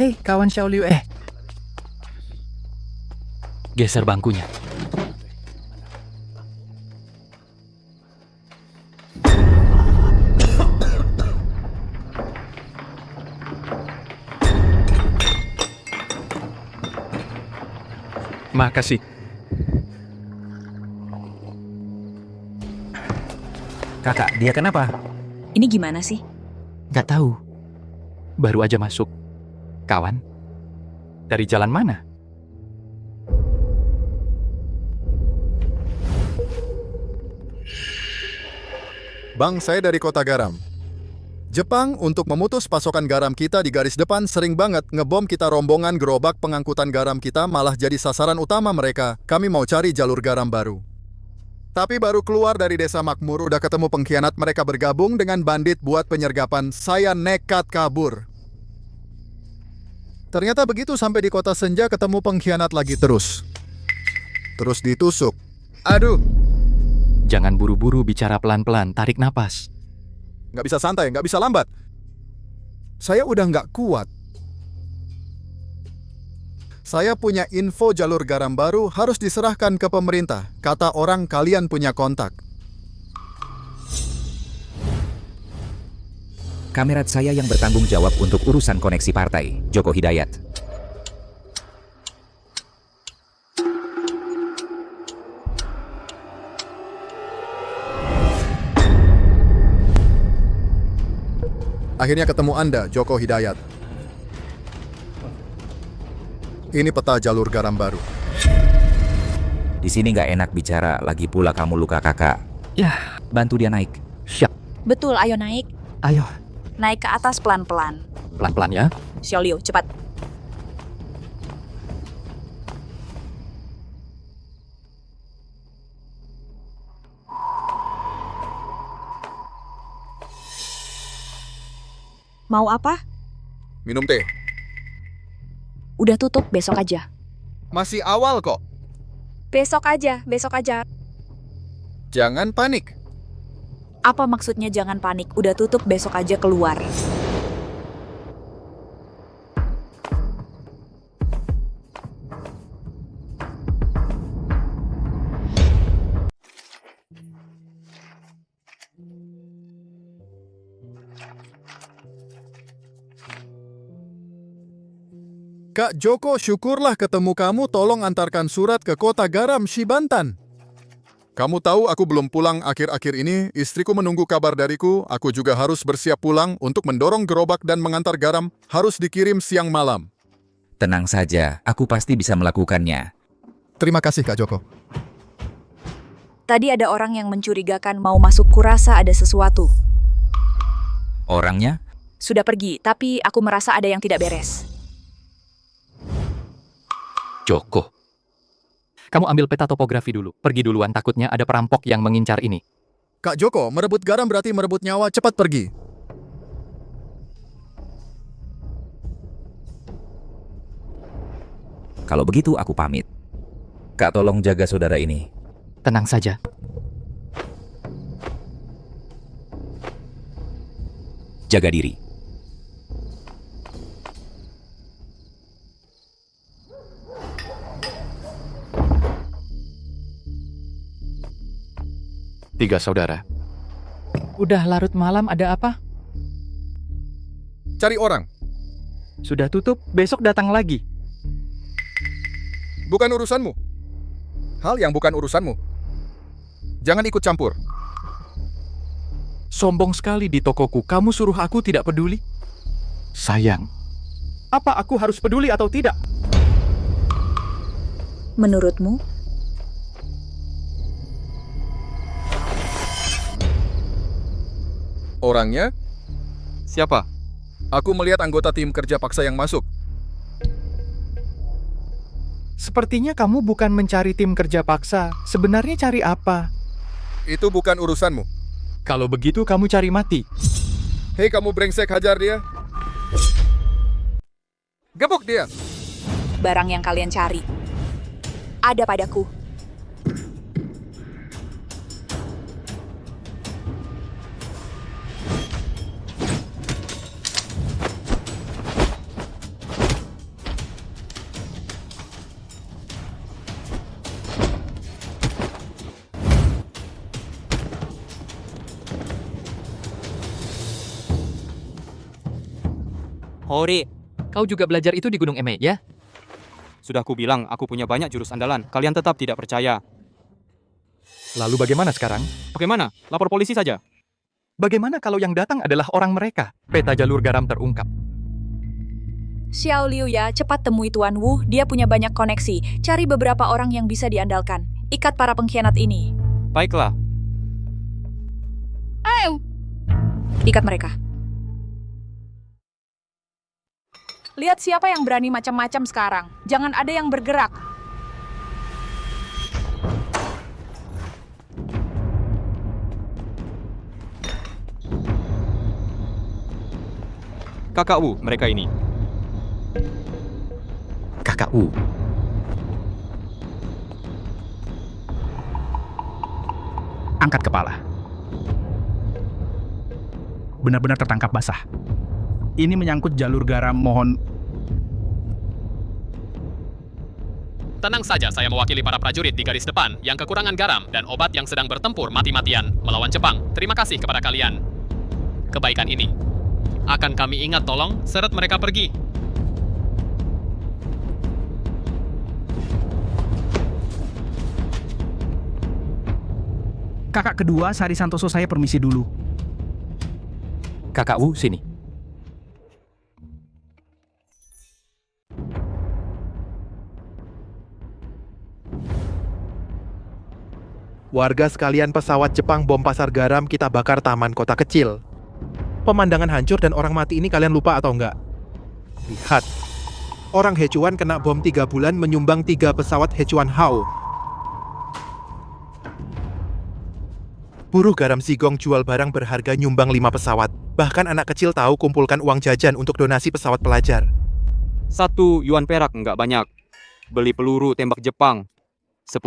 Hei, kawan Xiaoliu, geser bangkunya. Makasih. Kakak, dia kenapa? Ini gimana sih? Gak tahu. Baru aja masuk. Kawan, dari jalan mana? Bang, saya dari Kota Garam. Jepang untuk memutus pasokan garam kita di garis depan sering banget ngebom kita rombongan gerobak pengangkutan garam kita malah jadi sasaran utama mereka. Kami mau cari jalur garam baru. Tapi baru keluar dari desa makmur udah ketemu pengkhianat mereka bergabung dengan bandit buat penyergapan. Saya nekat kabur. Ternyata begitu sampai di Kota Senja ketemu pengkhianat lagi terus ditusuk. Aduh. Jangan buru-buru bicara pelan-pelan, tarik napas. Nggak bisa santai, nggak bisa lambat. Saya udah nggak kuat. Saya punya info jalur garam baru harus diserahkan ke pemerintah. Kata orang kalian punya kontak. Kamerat saya yang bertanggung jawab untuk urusan koneksi partai, Joko Hidayat. Akhirnya ketemu Anda, Joko Hidayat. Ini peta jalur garam baru. Di sini nggak enak bicara, lagi pula kamu luka kakak. Ya, bantu dia naik. Siap. Betul, ayo naik. Ayo. Naik ke atas pelan-pelan. Pelan-pelan ya. Xiaoliu, cepat. Mau apa? Minum teh. Udah tutup, besok aja. Masih awal kok. Besok aja, besok aja. Jangan panik. Apa maksudnya jangan panik? Udah tutup, besok aja keluar. Kak Joko, syukurlah ketemu kamu. Tolong antarkan surat ke Kota Garam, Shibantan. Kamu tahu aku belum pulang akhir-akhir ini. Istriku menunggu kabar dariku. Aku juga harus bersiap pulang untuk mendorong gerobak dan mengantar garam. Harus dikirim siang malam. Tenang saja, aku pasti bisa melakukannya. Terima kasih, Kak Joko. Tadi ada orang yang mencurigakan mau masuk, kurasa ada sesuatu. Orangnya? Sudah pergi, tapi aku merasa ada yang tidak beres. Joko. Kamu ambil peta topografi dulu. Pergi duluan, takutnya ada perampok yang mengincar ini. Kak Joko, merebut garam berarti merebut nyawa. Cepat pergi. Kalau begitu aku pamit. Kak, tolong jaga saudara ini. Tenang saja. Jaga diri. Tiga saudara. Udah larut malam, ada apa? Cari orang. Sudah tutup, besok datang lagi. Bukan urusanmu. Hal yang bukan urusanmu. Jangan ikut campur. Sombong sekali di tokoku. Kamu suruh aku tidak peduli? Sayang. Apa aku harus peduli atau tidak? Menurutmu? Orangnya? Siapa? Aku melihat anggota tim kerja paksa yang masuk. Sepertinya kamu bukan mencari tim kerja paksa. Sebenarnya cari apa? Itu bukan urusanmu. Kalau begitu kamu cari mati. Hei kamu brengsek, hajar dia. Gebuk dia. Barang yang kalian cari ada padaku. Hori, Kau juga belajar itu di Gunung Eme, ya? sudah kubilang aku punya banyak jurus andalan. Kalian tetap tidak percaya. Lalu bagaimana sekarang? Bagaimana? Lapor polisi saja. Bagaimana kalau yang datang adalah orang mereka? Peta jalur garam terungkap. Xiao Liu ya, cepat temui Tuan Wu. Dia punya banyak koneksi. Cari beberapa orang yang bisa diandalkan. Ikat para pengkhianat ini. Baiklah. Ikat mereka. Lihat siapa yang berani macam-macam sekarang. Jangan ada yang bergerak. Kakak Wu, mereka ini. Kakak Wu. Angkat kepala. Benar-benar tertangkap basah. Ini menyangkut jalur garam, mohon. Tenang saja, saya mewakili para prajurit di garis depan yang kekurangan garam dan obat yang sedang bertempur mati-matian melawan Jepang. Terima kasih kepada kalian. Kebaikan ini akan kami ingat, tolong seret mereka pergi. Kakak kedua, Sari Santoso, saya permisi dulu. Kakak Wu, sini. Warga sekalian, pesawat Jepang bom pasar garam, kita bakar taman kota kecil. Pemandangan hancur dan orang mati ini kalian lupa atau enggak? Lihat. Orang Hechuan kena bom 3 bulan menyumbang 3 pesawat Hechuan Hao. Buruh garam Zigong jual barang berharga nyumbang 5 pesawat. Bahkan anak kecil tahu kumpulkan uang jajan untuk donasi pesawat pelajar. 1 yuan perak nggak banyak. Beli peluru tembak Jepang. 10,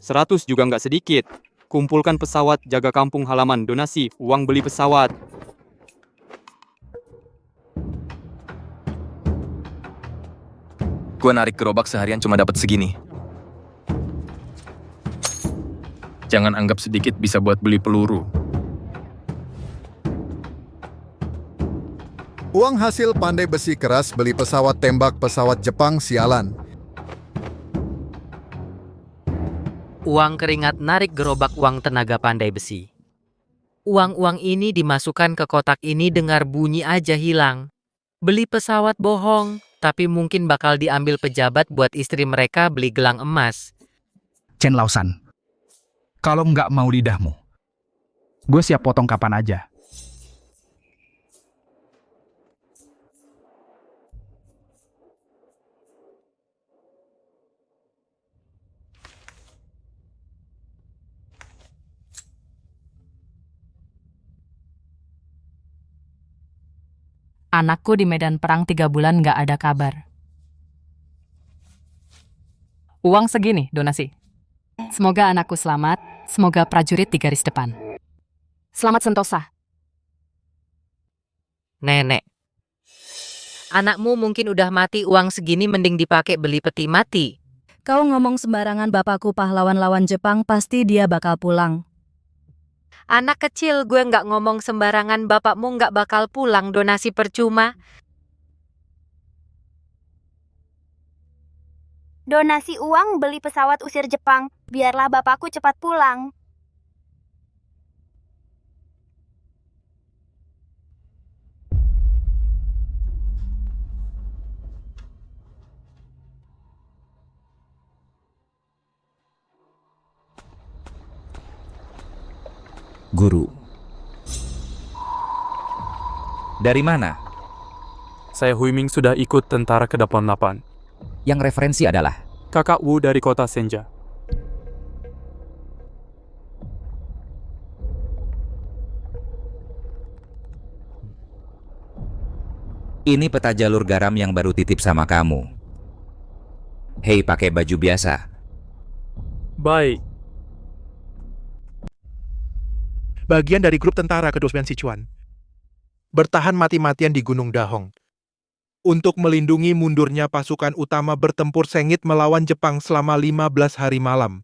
100 juga nggak sedikit. Kumpulkan pesawat, jaga kampung halaman, donasi, uang beli pesawat. Gua narik gerobak seharian cuma dapat segini. Jangan anggap sedikit bisa buat beli peluru. Uang hasil pandai besi keras beli pesawat tembak pesawat Jepang sialan. Uang keringat narik gerobak uang tenaga pandai besi. Uang-uang ini dimasukkan ke kotak ini dengar bunyi aja hilang. Beli pesawat bohong, tapi mungkin bakal diambil pejabat buat istri mereka beli gelang emas. Chen Lausan, kalau nggak mau lidahmu, gue siap potong kapan aja. Anakku di medan perang 3 bulan nggak ada kabar. Uang segini, donasi. Semoga anakku selamat, semoga prajurit di garis depan. Selamat Sentosa. Nenek. Anakmu mungkin udah mati, uang segini mending dipakai beli peti mati. Kau ngomong sembarangan, bapakku pahlawan lawan Jepang, pasti dia bakal pulang. Anak kecil, gue nggak ngomong sembarangan, bapakmu nggak bakal pulang, donasi percuma. Donasi uang beli pesawat usir Jepang, biarlah bapakku cepat pulang. Guru. Dari mana? Saya Huiming sudah ikut tentara ke-88. Yang referensi adalah? Kakak Wu dari kota Senja. Ini peta jalur garam yang baru titip sama kamu. Hei, pakai baju biasa. Baik. Bagian dari grup tentara ke-29 Sichuan bertahan mati-matian di Gunung Dahong untuk melindungi mundurnya pasukan utama bertempur sengit melawan Jepang selama 15 hari malam.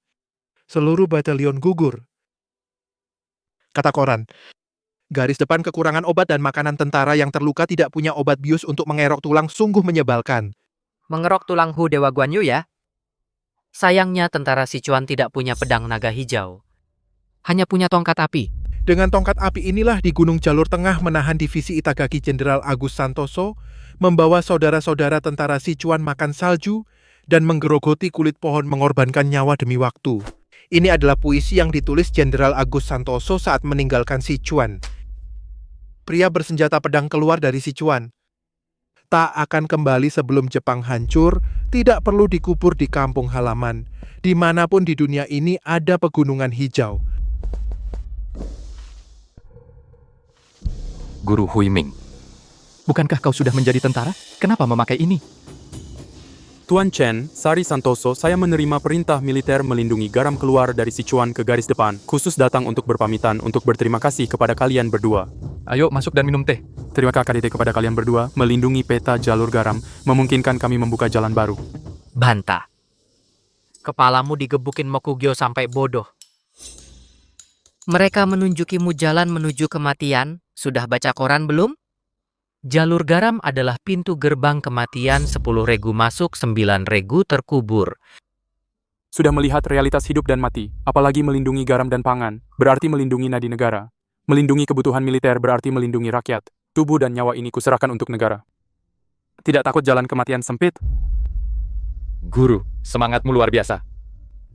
Seluruh batalion gugur. Kata koran, garis depan kekurangan obat dan makanan, tentara yang terluka tidak punya obat bius untuk mengerok tulang, sungguh menyebalkan. Mengerok tulang Hu Dewa Guan Yu ya? Sayangnya tentara Sichuan tidak punya pedang naga hijau. Hanya punya tongkat api. Dengan tongkat api inilah di Gunung Jalur Tengah menahan divisi Itagaki Jenderal Agus Santoso, membawa saudara-saudara tentara Sichuan makan salju, dan menggerogoti kulit pohon mengorbankan nyawa demi waktu. Ini adalah puisi yang ditulis Jenderal Agus Santoso saat meninggalkan Sichuan. Pria bersenjata pedang keluar dari Sichuan. Tak akan kembali sebelum Jepang hancur, tidak perlu dikubur di kampung halaman. Dimanapun di dunia ini ada pegunungan hijau. Guru Huiming, bukankah kau sudah menjadi tentara? Kenapa memakai ini? Tuan Chen, Sari Santoso, saya menerima perintah militer melindungi garam keluar dari Sichuan ke garis depan, khusus datang untuk berpamitan untuk berterima kasih kepada kalian berdua. Ayo masuk dan minum teh. Terima kasih kepada kalian berdua, melindungi peta jalur garam, memungkinkan kami membuka jalan baru. Bantah. Kepalamu digebukin Mokugyo sampai bodoh. Mereka menunjukimu jalan menuju kematian. Sudah baca koran belum? Jalur garam adalah pintu gerbang kematian, 10 regu masuk, 9 regu terkubur. Sudah melihat realitas hidup dan mati, apalagi melindungi garam dan pangan, berarti melindungi nadi negara. Melindungi kebutuhan militer berarti melindungi rakyat. Tubuh dan nyawa ini kuserahkan untuk negara. Tidak takut jalan kematian sempit? Guru, semangatmu luar biasa.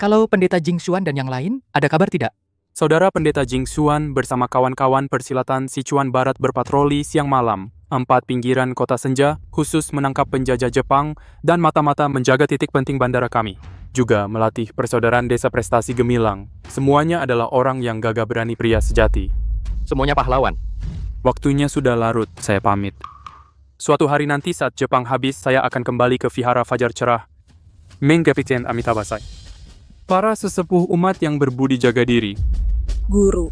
Kalau pendeta Jingxuan dan yang lain, ada kabar tidak? Saudara Pendeta Jingxuan bersama kawan-kawan persilatan Sichuan Barat berpatroli siang malam, 4 pinggiran kota Senja, khusus menangkap penjajah Jepang dan mata-mata menjaga titik penting bandara kami. Juga melatih persaudaraan desa prestasi gemilang. Semuanya adalah orang yang gagah berani, pria sejati. Semuanya pahlawan. Waktunya sudah larut, saya pamit. Suatu hari nanti saat Jepang habis, saya akan kembali ke Vihara Fajar Cerah. Ming Kapiten Amitabhasai. Para sesepuh umat yang berbudi jaga diri. Guru,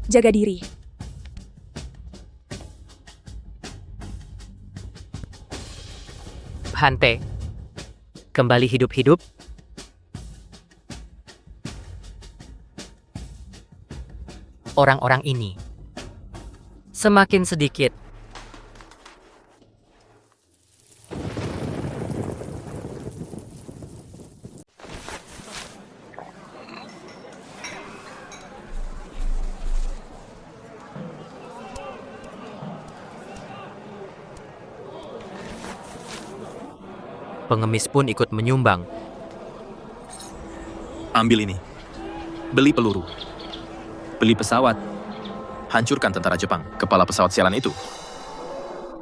jaga diri. Hante, kembali hidup-hidup. Orang-orang ini semakin sedikit Pengemis pun ikut menyumbang. Ambil ini. Beli peluru. Beli pesawat. Hancurkan tentara Jepang, kepala pesawat sialan itu.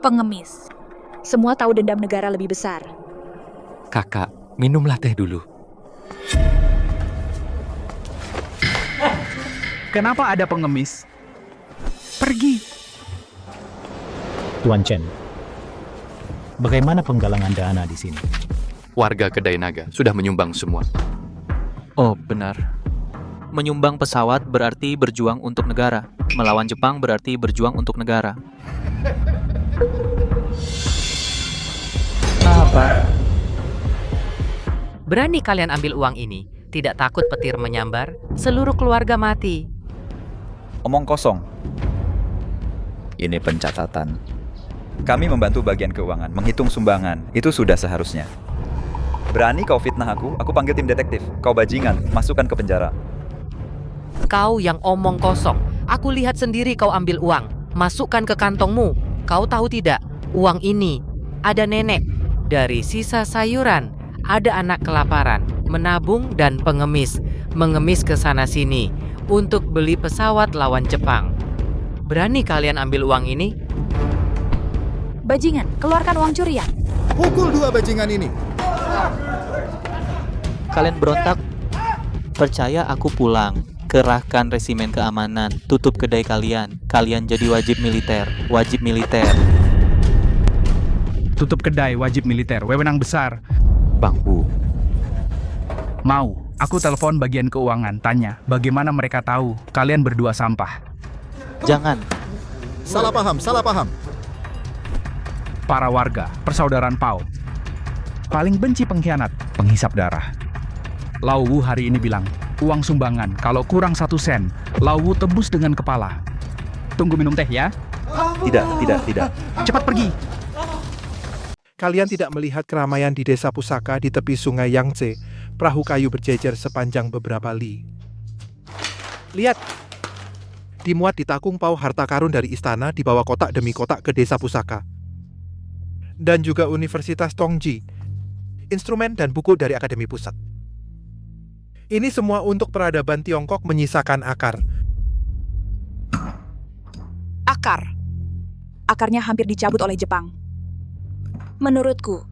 Pengemis. Semua tahu dendam negara lebih besar. Kakak, minumlah teh dulu. Kenapa ada pengemis? Pergi. Tuan Chen, bagaimana penggalangan dana di sini? Warga Kedai Naga sudah menyumbang semua. Oh, benar. Menyumbang pesawat berarti berjuang untuk negara. Melawan Jepang berarti berjuang untuk negara. Apa? Berani kalian ambil uang ini? Tidak takut petir menyambar? Seluruh keluarga mati. Omong kosong. Ini pencatatan. Kami membantu bagian keuangan, menghitung sumbangan. Itu sudah seharusnya. Berani kau fitnah aku panggil tim detektif. Kau bajingan, masukkan ke penjara. Kau yang omong kosong. Aku lihat sendiri kau ambil uang. Masukkan ke kantongmu. Kau tahu tidak? Uang ini ada nenek. Dari sisa sayuran, ada anak kelaparan, menabung dan pengemis. Mengemis ke sana-sini untuk beli pesawat lawan Jepang. Berani kalian ambil uang ini? Bajingan, keluarkan uang curian. Pukul 2 bajingan ini. Kalian berontak? Percaya aku pulang. Kerahkan resimen keamanan. Tutup kedai kalian. Kalian jadi wajib militer. Wajib militer. Tutup kedai, wajib militer, wewenang besar. Bang Bu. Mau, aku telepon bagian keuangan, tanya bagaimana mereka tahu kalian berdua sampah. Jangan. Salah paham. Para warga, persaudaraan PAUD. Paling benci pengkhianat, penghisap darah. Lau Wu hari ini bilang, uang sumbangan kalau kurang 1 sen, Lau Wu tebus dengan kepala. Tunggu minum teh ya. Tidak. Cepat pergi. Kalian tidak melihat keramaian di desa Pusaka di tepi sungai Yangtze, perahu kayu berjejer sepanjang beberapa li. Lihat, dimuat di takung pau harta karun dari istana dibawa kotak demi kotak ke desa Pusaka. Dan juga Universitas Tongji, instrumen dan buku dari Akademi Pusat. Ini semua untuk peradaban Tiongkok menyisakan akar. Akar. Akarnya hampir dicabut oleh Jepang. Menurutku,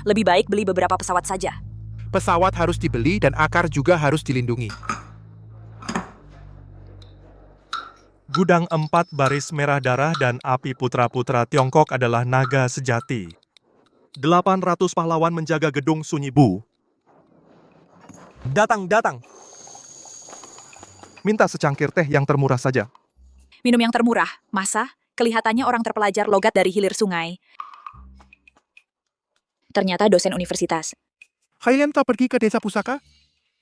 lebih baik beli beberapa pesawat saja. Pesawat harus dibeli dan akar juga harus dilindungi. Gudang 4 Baris Merah Darah dan Api Putra-Putra Tiongkok adalah naga sejati. 800 pahlawan menjaga gedung Sunyi Bu. Datang. Minta secangkir teh yang termurah saja. Minum yang termurah, masa? Kelihatannya orang terpelajar logat dari hilir sungai. Ternyata dosen universitas. Kalian tak pergi ke desa Pusaka?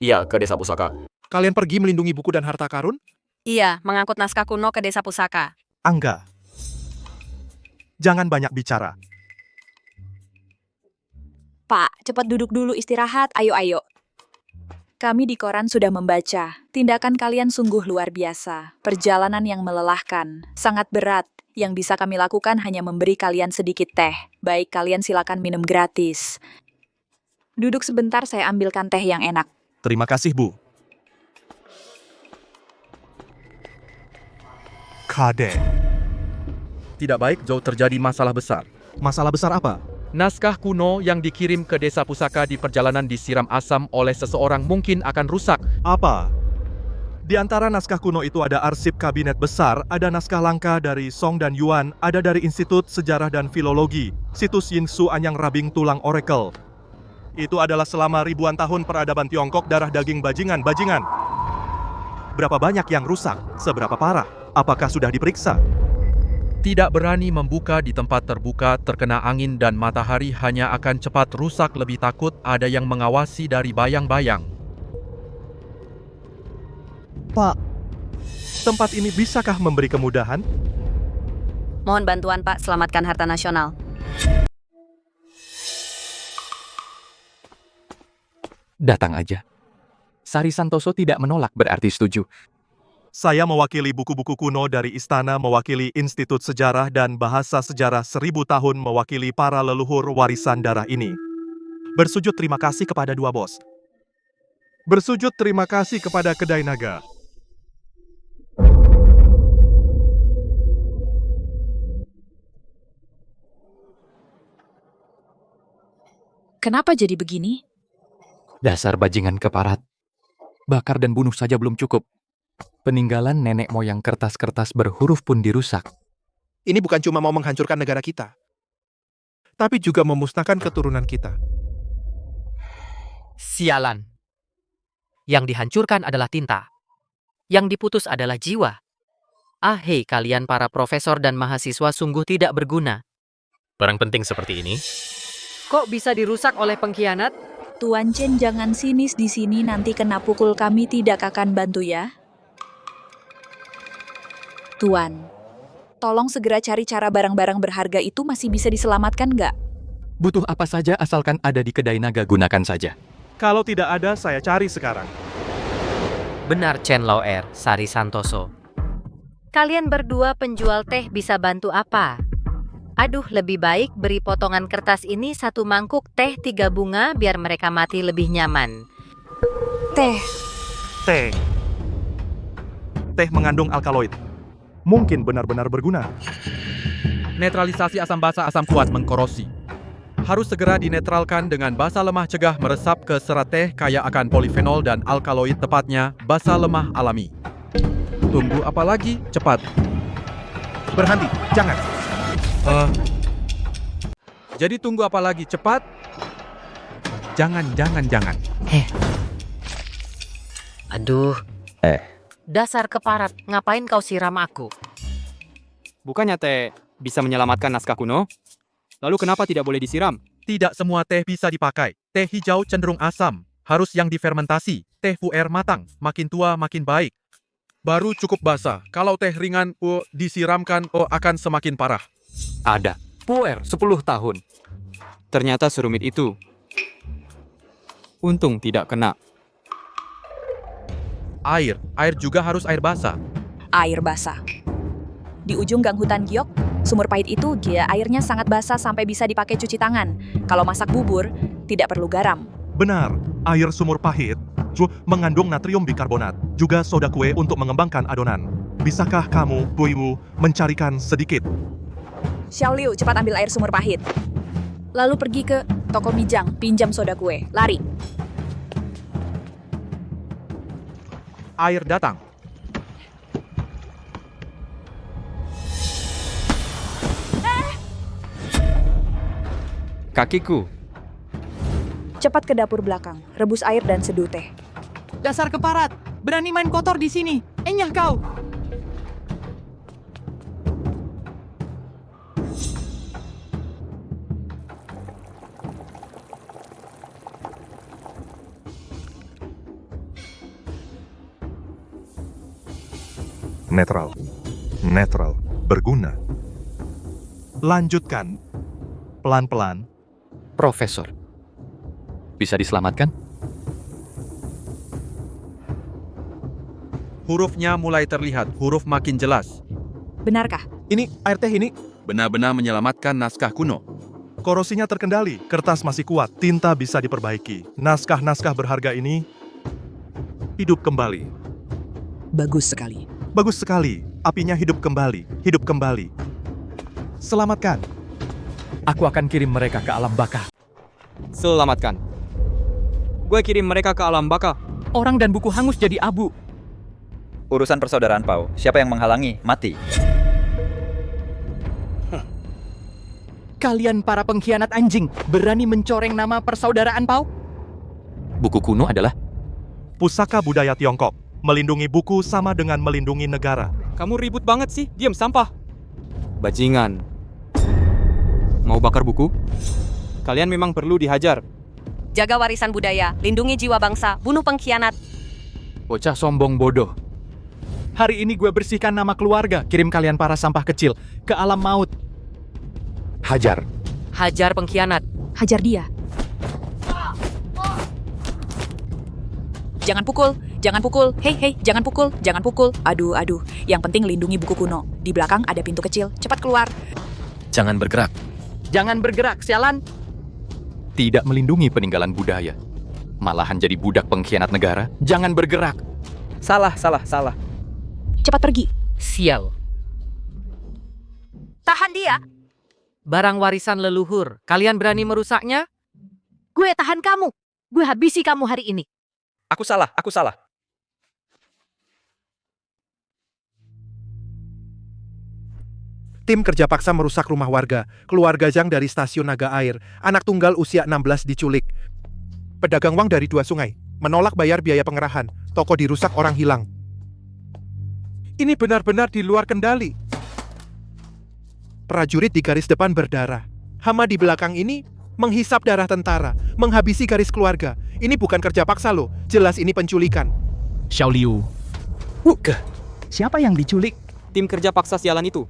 Iya, ke desa Pusaka. Kalian pergi melindungi buku dan harta karun? Iya, mengangkut naskah kuno ke desa Pusaka. Angga. Jangan banyak bicara. Pak, cepat duduk dulu istirahat, ayo. Kami di koran sudah membaca. Tindakan kalian sungguh luar biasa. Perjalanan yang melelahkan, sangat berat. Yang bisa kami lakukan hanya memberi kalian sedikit teh. Baik, kalian silakan minum gratis. Duduk sebentar, saya ambilkan teh yang enak. Terima kasih, Bu. Kade. Tidak baik jauh terjadi masalah besar. Masalah besar apa? Naskah kuno yang dikirim ke desa Pusaka di perjalanan disiram asam oleh seseorang mungkin akan rusak. Apa? Di antara naskah kuno itu ada arsip kabinet besar, ada naskah langka dari Song dan Yuan, ada dari Institut Sejarah dan Filologi, situs Yingsu Anyang Rabing Tulang Oracle. Itu adalah selama ribuan tahun peradaban Tiongkok darah daging bajingan. Berapa banyak yang rusak? Seberapa parah? Apakah sudah diperiksa? Tidak berani membuka di tempat terbuka, terkena angin dan matahari hanya akan cepat rusak. Lebih takut ada yang mengawasi dari bayang-bayang. Pak, tempat ini bisakah memberi kemudahan? Mohon bantuan Pak, selamatkan harta nasional. Datang aja. Sari Santoso tidak menolak berarti setuju. Saya mewakili buku-buku kuno dari istana, mewakili Institut Sejarah dan Bahasa Sejarah 1000 tahun, mewakili para leluhur warisan darah ini. Bersujud terima kasih kepada dua bos. Bersujud terima kasih kepada kedai naga. Kenapa jadi begini? Dasar bajingan keparat. Bakar dan bunuh saja belum cukup. Peninggalan nenek moyang kertas-kertas berhuruf pun dirusak. Ini bukan cuma mau menghancurkan negara kita, tapi juga memusnahkan keturunan kita. Sialan. Yang dihancurkan adalah tinta. Yang diputus adalah jiwa. Hei kalian para profesor dan mahasiswa sungguh tidak berguna. Barang penting seperti ini. Kok bisa dirusak oleh pengkhianat? Tuan Chen jangan sinis di sini, nanti kena pukul kami tidak akan bantu ya. Tuan, tolong segera cari cara barang-barang berharga itu masih bisa diselamatkan nggak? Butuh apa saja asalkan ada di kedai naga, gunakan saja. Kalau tidak ada, saya cari sekarang. Benar Chen Laoer, Sari Santoso. Kalian berdua penjual teh bisa bantu apa? Aduh, lebih baik beri potongan kertas ini 1 mangkuk teh 3 bunga biar mereka mati lebih nyaman. Teh. Teh mengandung alkaloid. Mungkin benar-benar berguna. Netralisasi asam basa asam kuat mengkorosi. Harus segera dinetralkan dengan basa lemah cegah meresap ke serat teh kaya akan polifenol dan alkaloid, tepatnya basa lemah alami. Tunggu apa lagi? Cepat. Berhenti, jangan. Jadi tunggu apa lagi? Cepat. Jangan. Aduh. Dasar keparat, ngapain kau siram aku? Bukannya teh bisa menyelamatkan naskah kuno? Lalu kenapa tidak boleh disiram? Tidak semua teh bisa dipakai. Teh hijau cenderung asam. Harus yang difermentasi. Teh puer matang. Makin tua makin baik. Baru cukup basah. Kalau teh ringan disiramkan akan semakin parah. Ada. Puer 10 tahun. Ternyata serumit itu. Untung tidak kena. Air juga harus air basah. Air basah. Di ujung gang hutan giok, sumur pahit itu airnya sangat basah sampai bisa dipakai cuci tangan. Kalau masak bubur, tidak perlu garam. Benar, air sumur pahit mengandung natrium bikarbonat, juga soda kue untuk mengembangkan adonan. Bisakah kamu, Buiwu, mencarikan sedikit? Xiao Liu, cepat ambil air sumur pahit. Lalu pergi ke toko Mijang, pinjam soda kue. Lari. Air datang. Kakiku. Cepat ke dapur belakang, rebus air dan seduh teh. Dasar keparat, berani main kotor di sini. Enyah kau. Netral, berguna. Lanjutkan. Pelan-pelan. Profesor, bisa diselamatkan? Hurufnya mulai terlihat, huruf makin jelas. Benarkah? Ini, air teh ini Benar-benar menyelamatkan naskah kuno. korosinya terkendali, kertas masih kuat, tinta bisa diperbaiki. Naskah-naskah berharga ini hidup kembali. Bagus sekali. Bagus sekali, apinya hidup kembali. Selamatkan. Aku akan kirim mereka ke alam baka. Selamatkan. Gue kirim mereka ke alam baka. Orang dan buku hangus jadi abu. Urusan persaudaraan Pau, siapa yang menghalangi, mati. Kalian para pengkhianat anjing, berani mencoreng nama persaudaraan Pau? Buku kuno adalah Pusaka budaya Tiongkok. Melindungi buku sama dengan melindungi negara. Kamu ribut banget sih, diam sampah. Bajingan. Mau bakar buku? Kalian memang perlu dihajar. Jaga warisan budaya, lindungi jiwa bangsa, bunuh pengkhianat. bocah sombong bodoh. Hari ini gue bersihkan nama keluarga, kirim kalian para sampah kecil ke alam maut. Hajar. Hajar pengkhianat. Hajar dia. Jangan pukul, jangan pukul. Hei, jangan pukul, jangan pukul. Aduh. Yang penting lindungi buku kuno. Di belakang ada pintu kecil, cepat keluar. Jangan bergerak. Jangan bergerak, sialan. Tidak melindungi peninggalan budaya. Malahan jadi budak pengkhianat negara. Jangan bergerak. Salah. Cepat pergi. Sial. Tahan dia. Barang warisan leluhur. Kalian berani merusaknya? Gue tahan kamu. Gue habisi kamu hari ini. Aku salah. Tim kerja paksa merusak rumah warga. Keluarga Zhang dari stasiun Naga Air. Anak tunggal usia 16 diculik. Pedagang uang dari 2 sungai. Menolak bayar biaya pengerahan. Toko dirusak, orang hilang. Ini benar-benar di luar kendali. Prajurit di garis depan berdarah. Hama di belakang ini menghisap darah tentara. Menghabisi garis keluarga. Ini bukan kerja paksa loh. Jelas ini penculikan. Xiao Liu. Siapa yang diculik? Tim kerja paksa sialan itu.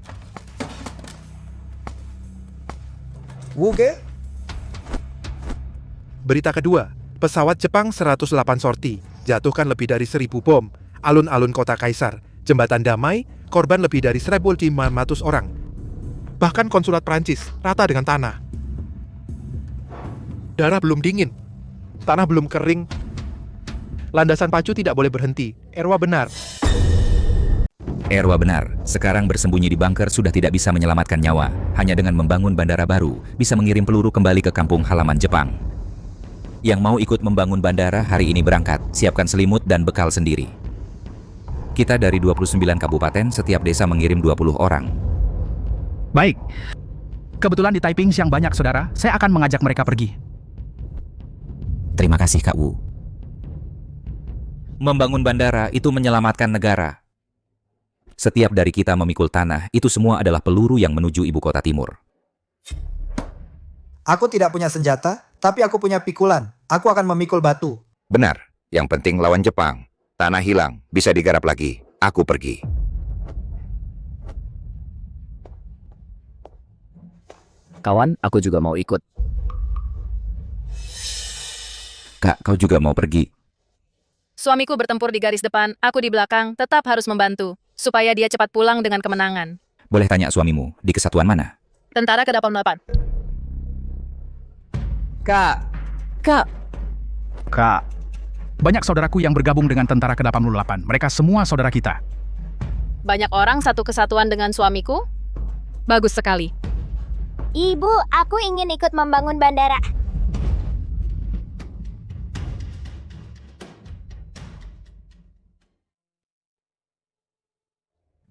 Berita kedua, pesawat Jepang 108 sorti, jatuhkan lebih dari 1000 bom, alun-alun kota Kaisar, jembatan damai, korban lebih dari 1.500 orang. Bahkan konsulat Prancis rata dengan tanah. Darah belum dingin, tanah belum kering, landasan pacu tidak boleh berhenti. Erwa benar. Erwa benar, sekarang bersembunyi di bunker sudah tidak bisa menyelamatkan nyawa. Hanya dengan membangun bandara baru, bisa mengirim peluru kembali ke kampung halaman Jepang. Yang mau ikut membangun bandara hari ini berangkat, siapkan selimut dan bekal sendiri. Kita dari 29 kabupaten, setiap desa mengirim 20 orang. Baik. Kebetulan di Taiping siang banyak, saudara. Saya akan mengajak mereka pergi. Terima kasih, Kak Wu. Membangun bandara itu menyelamatkan negara. Setiap dari kita memikul tanah, itu semua adalah peluru yang menuju ibu kota timur. Aku tidak punya senjata, tapi aku punya pikulan. Aku akan memikul batu. Benar. Yang penting lawan Jepang. Tanah hilang, bisa digarap lagi. Aku pergi. Kawan, aku juga mau ikut. Kak, kau juga mau pergi? Suamiku bertempur di garis depan, aku di belakang, tetap harus membantu. Supaya dia cepat pulang dengan kemenangan. Boleh tanya suamimu, di kesatuan mana? Tentara ke-88. Kak. Banyak saudaraku yang bergabung dengan tentara ke-88. Mereka semua saudara kita. Banyak orang satu kesatuan dengan suamiku? Bagus sekali. Ibu, aku ingin ikut membangun bandara.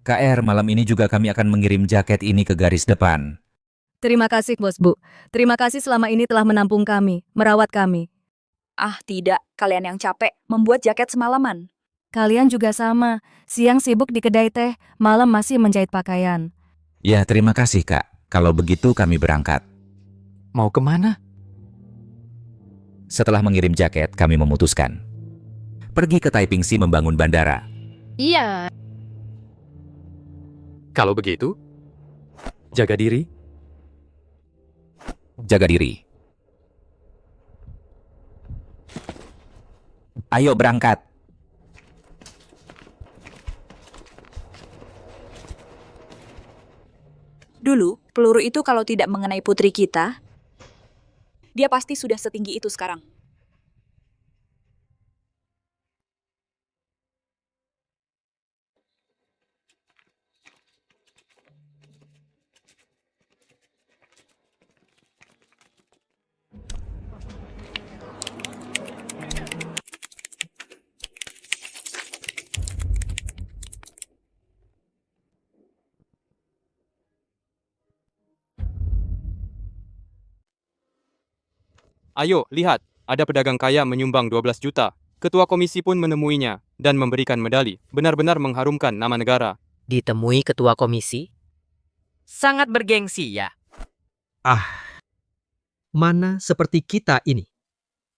KR, malam ini juga kami akan mengirim jaket ini ke garis depan. Terima kasih, Bos Bu. Terima kasih selama ini telah menampung kami, merawat kami. Ah, tidak. Kalian yang capek membuat jaket semalaman. Kalian juga sama. Siang sibuk di kedai teh, malam masih menjahit pakaian. Ya, terima kasih, Kak. Kalau begitu kami berangkat. Mau kemana? Setelah mengirim jaket, kami memutuskan pergi ke Taiping Sea membangun bandara. Iya. Kalau begitu, jaga diri. Jaga diri. Ayo berangkat. Dulu, peluru itu kalau tidak mengenai putri kita, dia pasti sudah setinggi itu sekarang. Ayo, lihat, ada pedagang kaya menyumbang 12 juta. Ketua komisi pun menemuinya dan memberikan medali. Benar-benar mengharumkan nama negara. Ditemui ketua komisi? Sangat bergengsi ya. Mana seperti kita ini,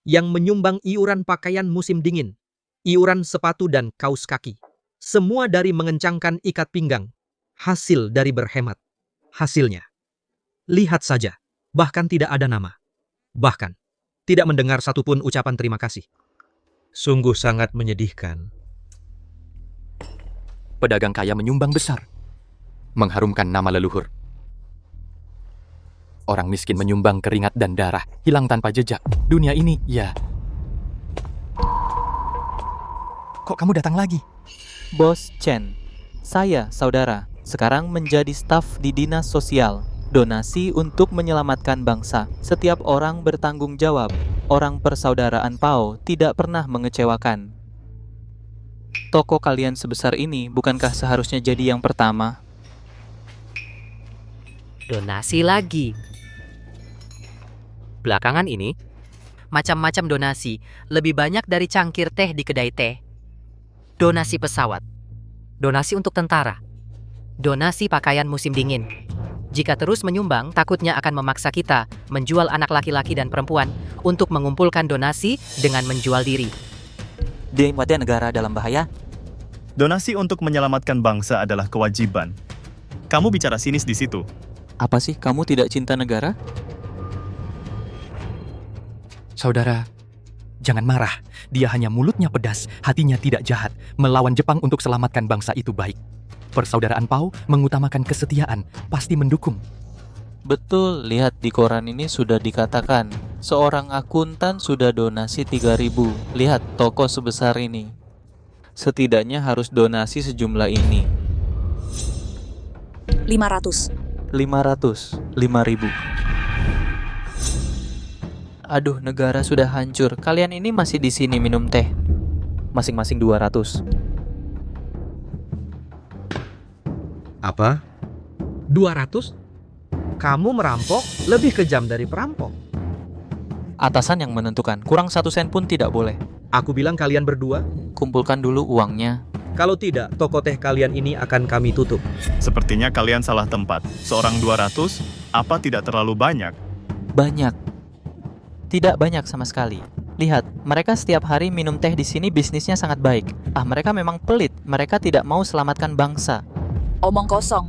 yang menyumbang iuran pakaian musim dingin, iuran sepatu dan kaos kaki. Semua dari mengencangkan ikat pinggang. Hasil dari berhemat. Hasilnya. Lihat saja, bahkan tidak ada nama. Bahkan, tidak mendengar satupun ucapan terima kasih. Sungguh sangat menyedihkan. Pedagang kaya menyumbang besar. Mengharumkan nama leluhur. orang miskin menyumbang keringat dan darah, hilang tanpa jejak. Dunia ini, ya. Kok kamu datang lagi? Bos Chen, saya, saudara, sekarang menjadi staf di dinas sosial. Donasi untuk menyelamatkan bangsa. Setiap orang bertanggung jawab. Orang persaudaraan Pao tidak pernah mengecewakan. Toko kalian sebesar ini bukankah seharusnya jadi yang pertama? Donasi lagi. Belakangan ini, macam-macam donasi, lebih banyak dari cangkir teh di kedai teh. Donasi pesawat, donasi untuk tentara, donasi pakaian musim dingin. Jika terus menyumbang, takutnya akan memaksa kita menjual anak laki-laki dan perempuan untuk mengumpulkan donasi dengan menjual diri. Dimuatnya negara dalam bahaya. Donasi untuk menyelamatkan bangsa adalah kewajiban. Kamu bicara sinis di situ. Apa sih, kamu tidak cinta negara? Saudara, jangan marah. Dia hanya mulutnya pedas, hatinya tidak jahat. Melawan Jepang untuk selamatkan bangsa itu baik. Persaudaraan Pao mengutamakan kesetiaan, pasti mendukung. Betul, lihat di koran ini sudah dikatakan. Seorang akuntan sudah donasi 3.000. Lihat toko sebesar ini. Setidaknya harus donasi sejumlah ini. 500. 5.000. Aduh, negara sudah hancur. Kalian ini masih di sini minum teh. Masing-masing 200. Apa? 200? Kamu merampok lebih kejam dari perampok. Atasan yang menentukan. Kurang 1 sen pun tidak boleh. Aku bilang kalian berdua. Kumpulkan dulu uangnya. Kalau tidak, toko teh kalian ini akan kami tutup. Sepertinya kalian salah tempat. Seorang 200, apa tidak terlalu banyak? Banyak. Tidak banyak sama sekali. Lihat, mereka setiap hari minum teh di sini, bisnisnya sangat baik. Mereka memang pelit. Mereka tidak mau selamatkan bangsa. Omong kosong.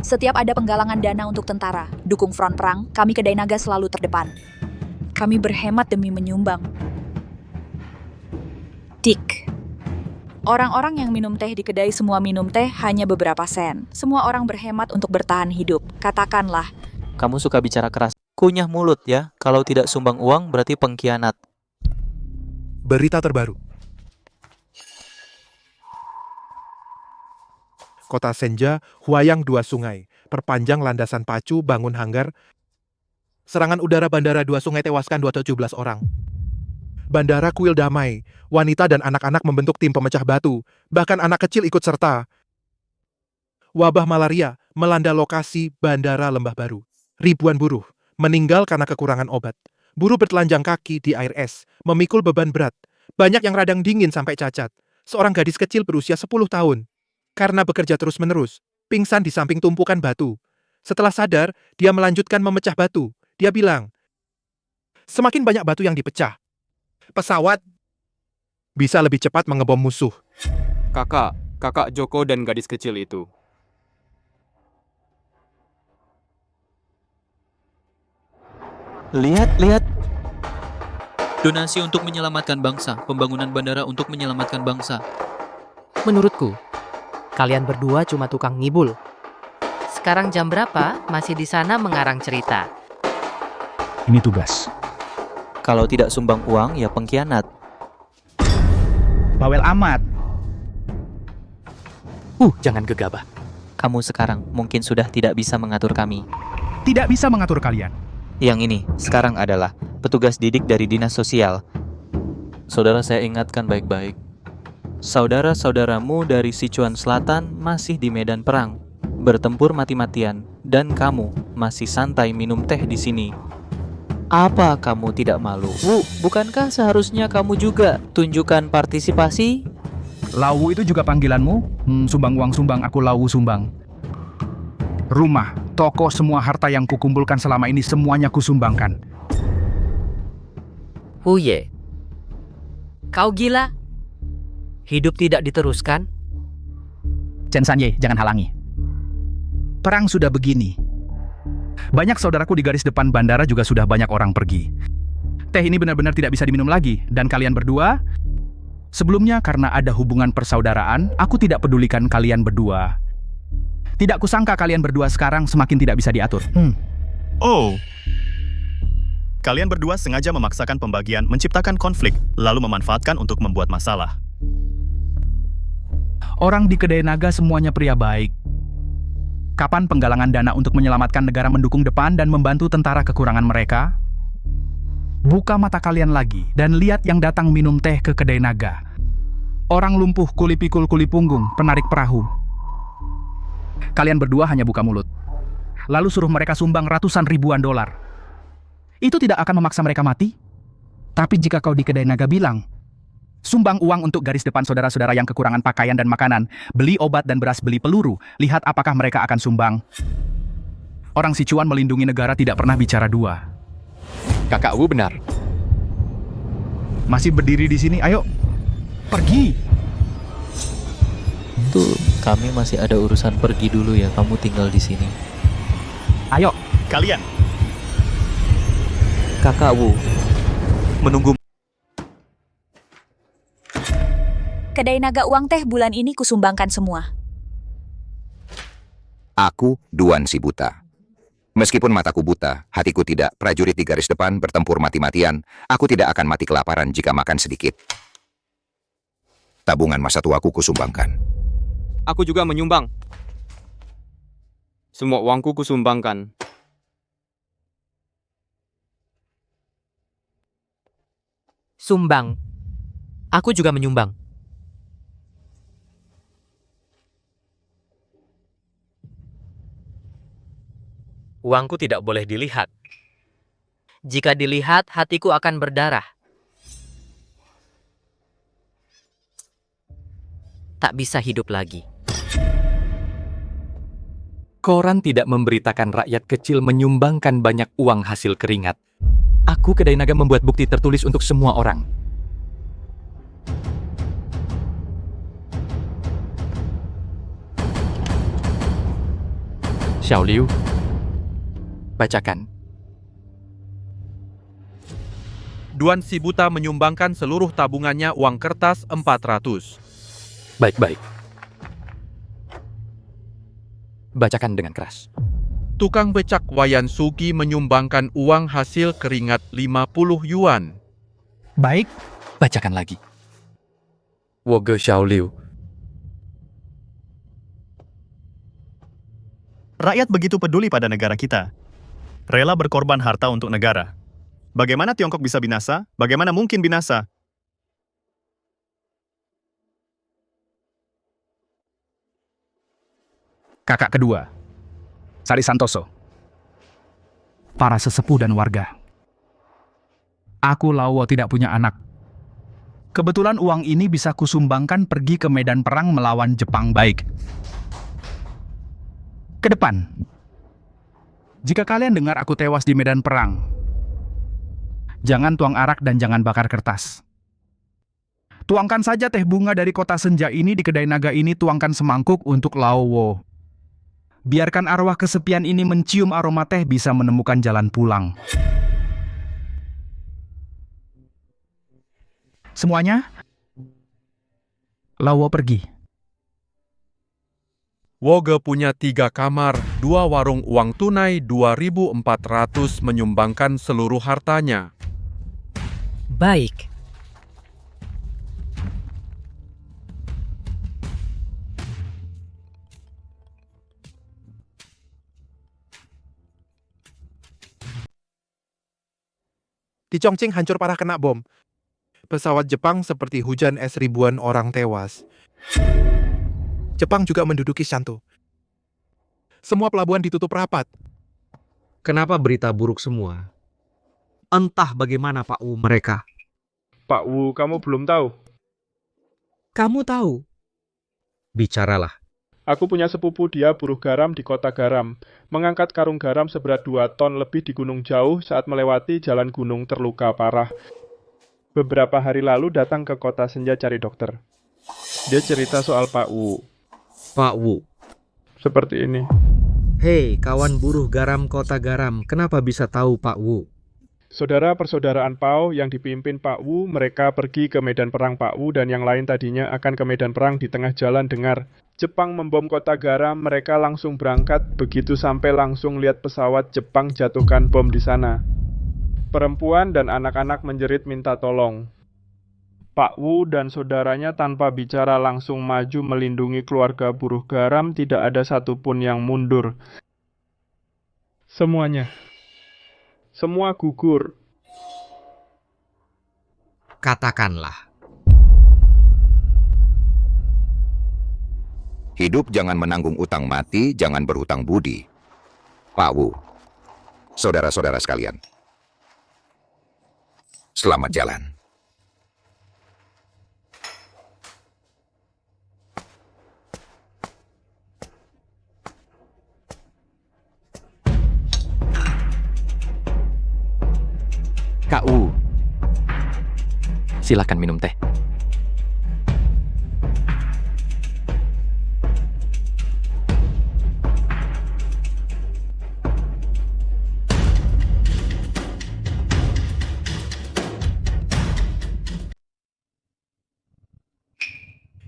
Setiap ada penggalangan dana untuk tentara, dukung front perang, kami Kedai Naga selalu terdepan. Kami berhemat demi menyumbang. Dik. Orang-orang yang minum teh di kedai semua minum teh hanya beberapa sen. Semua orang berhemat untuk bertahan hidup. Katakanlah. Kamu suka bicara keras. Kunyah mulut ya. Kalau tidak sumbang uang berarti pengkhianat. Berita terbaru. Kota Senja, Huayang 2 Sungai. Perpanjang landasan pacu, bangun hanggar. Serangan udara Bandara 2 Sungai tewaskan 217 orang. Bandara kuil damai. Wanita dan anak-anak membentuk tim pemecah batu. Bahkan anak kecil ikut serta. Wabah malaria melanda lokasi Bandara Lembah Baru. Ribuan buruh meninggal karena kekurangan obat. Buruh bertelanjang kaki di air es, memikul beban berat. Banyak yang radang dingin sampai cacat. Seorang gadis kecil berusia 10 tahun. Karena bekerja terus-menerus, pingsan di samping tumpukan batu. Setelah sadar, dia melanjutkan memecah batu. Dia bilang, semakin banyak batu yang dipecah, pesawat bisa lebih cepat mengebom musuh. Kakak Joko dan gadis kecil itu. Lihat. Donasi untuk menyelamatkan bangsa. Pembangunan bandara untuk menyelamatkan bangsa. Menurutku, kalian berdua cuma tukang ngibul. Sekarang jam berapa? Masih di sana mengarang cerita. Ini tugas. Kalau tidak sumbang uang, ya pengkhianat. Bawel amat. Jangan gegabah. Kamu sekarang mungkin sudah tidak bisa mengatur kami. Tidak bisa mengatur kalian. Yang ini sekarang adalah petugas didik dari dinas sosial. Saudara, saya ingatkan baik-baik. Saudara-saudaramu dari Sichuan Selatan masih di medan perang, bertempur mati-matian, dan kamu masih santai minum teh di sini. Apa kamu tidak malu? Bukankah seharusnya kamu juga tunjukkan partisipasi? Lawu itu juga panggilanmu? Sumbang uang sumbang, aku Lawu sumbang. Rumah, toko, semua harta yang kukumpulkan selama ini semuanya kusumbangkan. Huye, kau gila? Hidup tidak diteruskan? Chen Sanye, jangan halangi. Perang sudah begini. Banyak saudaraku di garis depan bandara juga sudah banyak orang pergi. Teh ini benar-benar tidak bisa diminum lagi. Dan kalian berdua, sebelumnya karena ada hubungan persaudaraan, aku tidak pedulikan kalian berdua. Tidak kusangka kalian berdua sekarang semakin tidak bisa diatur. Oh. Kalian berdua sengaja memaksakan pembagian, menciptakan konflik, lalu memanfaatkan untuk membuat masalah. Orang di kedai naga semuanya pria baik. Kapan penggalangan dana untuk menyelamatkan negara mendukung depan dan membantu tentara kekurangan mereka? Buka mata kalian lagi dan lihat yang datang minum teh ke kedai naga. Orang lumpuh, kuli pikul, kuli punggung, penarik perahu. Kalian berdua hanya buka mulut. Lalu suruh mereka sumbang ratusan ribuan dolar. Itu tidak akan memaksa mereka mati. Tapi jika kau di kedai naga bilang, sumbang uang untuk garis depan saudara-saudara yang kekurangan pakaian dan makanan, beli obat dan beras, beli peluru, lihat apakah mereka akan sumbang. Orang Sichuan melindungi negara tidak pernah bicara dua. Kakak Wu benar. Masih berdiri di sini, ayo, pergi. Tuh, kami masih ada urusan, pergi dulu ya, kamu tinggal di sini. Ayo. Kalian. Kakak Wu, menunggu. Kedai naga uang teh bulan ini kusumbangkan semua. Aku Duan si buta. Meskipun mataku buta, hatiku tidak. Prajurit di garis depan bertempur mati-matian. Aku tidak akan mati kelaparan jika makan sedikit. Tabungan masa tuaku kusumbangkan. Aku juga menyumbang. Semua uangku kusumbangkan. Sumbang. Aku juga menyumbang. Uangku tidak boleh dilihat. Jika dilihat, hatiku akan berdarah. Tak bisa hidup lagi. Koran tidak memberitakan rakyat kecil menyumbangkan banyak uang hasil keringat. Aku kedai naga membuat bukti tertulis untuk semua orang. Xiao Liu, bacakan. Duan si buta menyumbangkan seluruh tabungannya uang kertas 400. Baik-baik. Bacakan dengan keras. Tukang becak Wayan Sugi menyumbangkan uang hasil keringat 50 yuan. Baik. Bacakan lagi. Woge Xiao Liu. Rakyat begitu peduli pada negara kita. Rela berkorban harta untuk negara. Bagaimana Tiongkok bisa binasa? Bagaimana mungkin binasa? Kakak kedua, Sari Santoso. Para sesepuh dan warga. Aku Lawo tidak punya anak. Kebetulan uang ini bisa kusumbangkan pergi ke medan perang melawan Jepang baik. Ke depan. Jika kalian dengar aku tewas di medan perang, jangan tuang arak dan jangan bakar kertas. Tuangkan saja teh bunga dari kota senja ini di kedai naga ini, tuangkan semangkuk untuk Laowo. Biarkan arwah kesepian ini mencium aroma teh bisa menemukan jalan pulang. Semuanya, Lawo pergi. Woge punya 3 kamar, 2 warung uang tunai, 2.400 menyumbangkan seluruh hartanya. Baik. Di Chongqing hancur parah kena bom. Pesawat Jepang seperti hujan es, ribuan orang tewas. Jepang juga menduduki Shantou. Semua pelabuhan ditutup rapat. Kenapa berita buruk semua? Entah bagaimana Pak Wu mereka. Pak Wu, kamu belum tahu? Kamu tahu? Bicaralah. Aku punya sepupu, dia buruh garam di kota garam. Mengangkat karung garam seberat 2 ton lebih di gunung jauh saat melewati jalan gunung terluka parah. Beberapa hari lalu datang ke kota senja cari dokter. Dia cerita soal Pak Wu. Pak Wu. Seperti ini. Hei, kawan buruh garam kota garam, kenapa bisa tahu Pak Wu? Saudara persaudaraan Pao yang dipimpin Pak Wu, mereka pergi ke medan perang. Pak Wu dan yang lain tadinya akan ke medan perang. Di tengah jalan dengar Jepang membom kota garam, mereka langsung berangkat. Begitu sampai langsung lihat pesawat Jepang jatuhkan bom di sana. Perempuan dan anak-anak menjerit minta tolong. Pak Wu dan saudaranya tanpa bicara langsung maju melindungi keluarga buruh garam. Tidak ada satupun yang mundur. Semua gugur. Katakanlah, Hidup jangan menanggung utang mati, jangan berhutang budi. Pak Wu, saudara-saudara sekalian, selamat jalan. Kak Wu, silakan minum teh.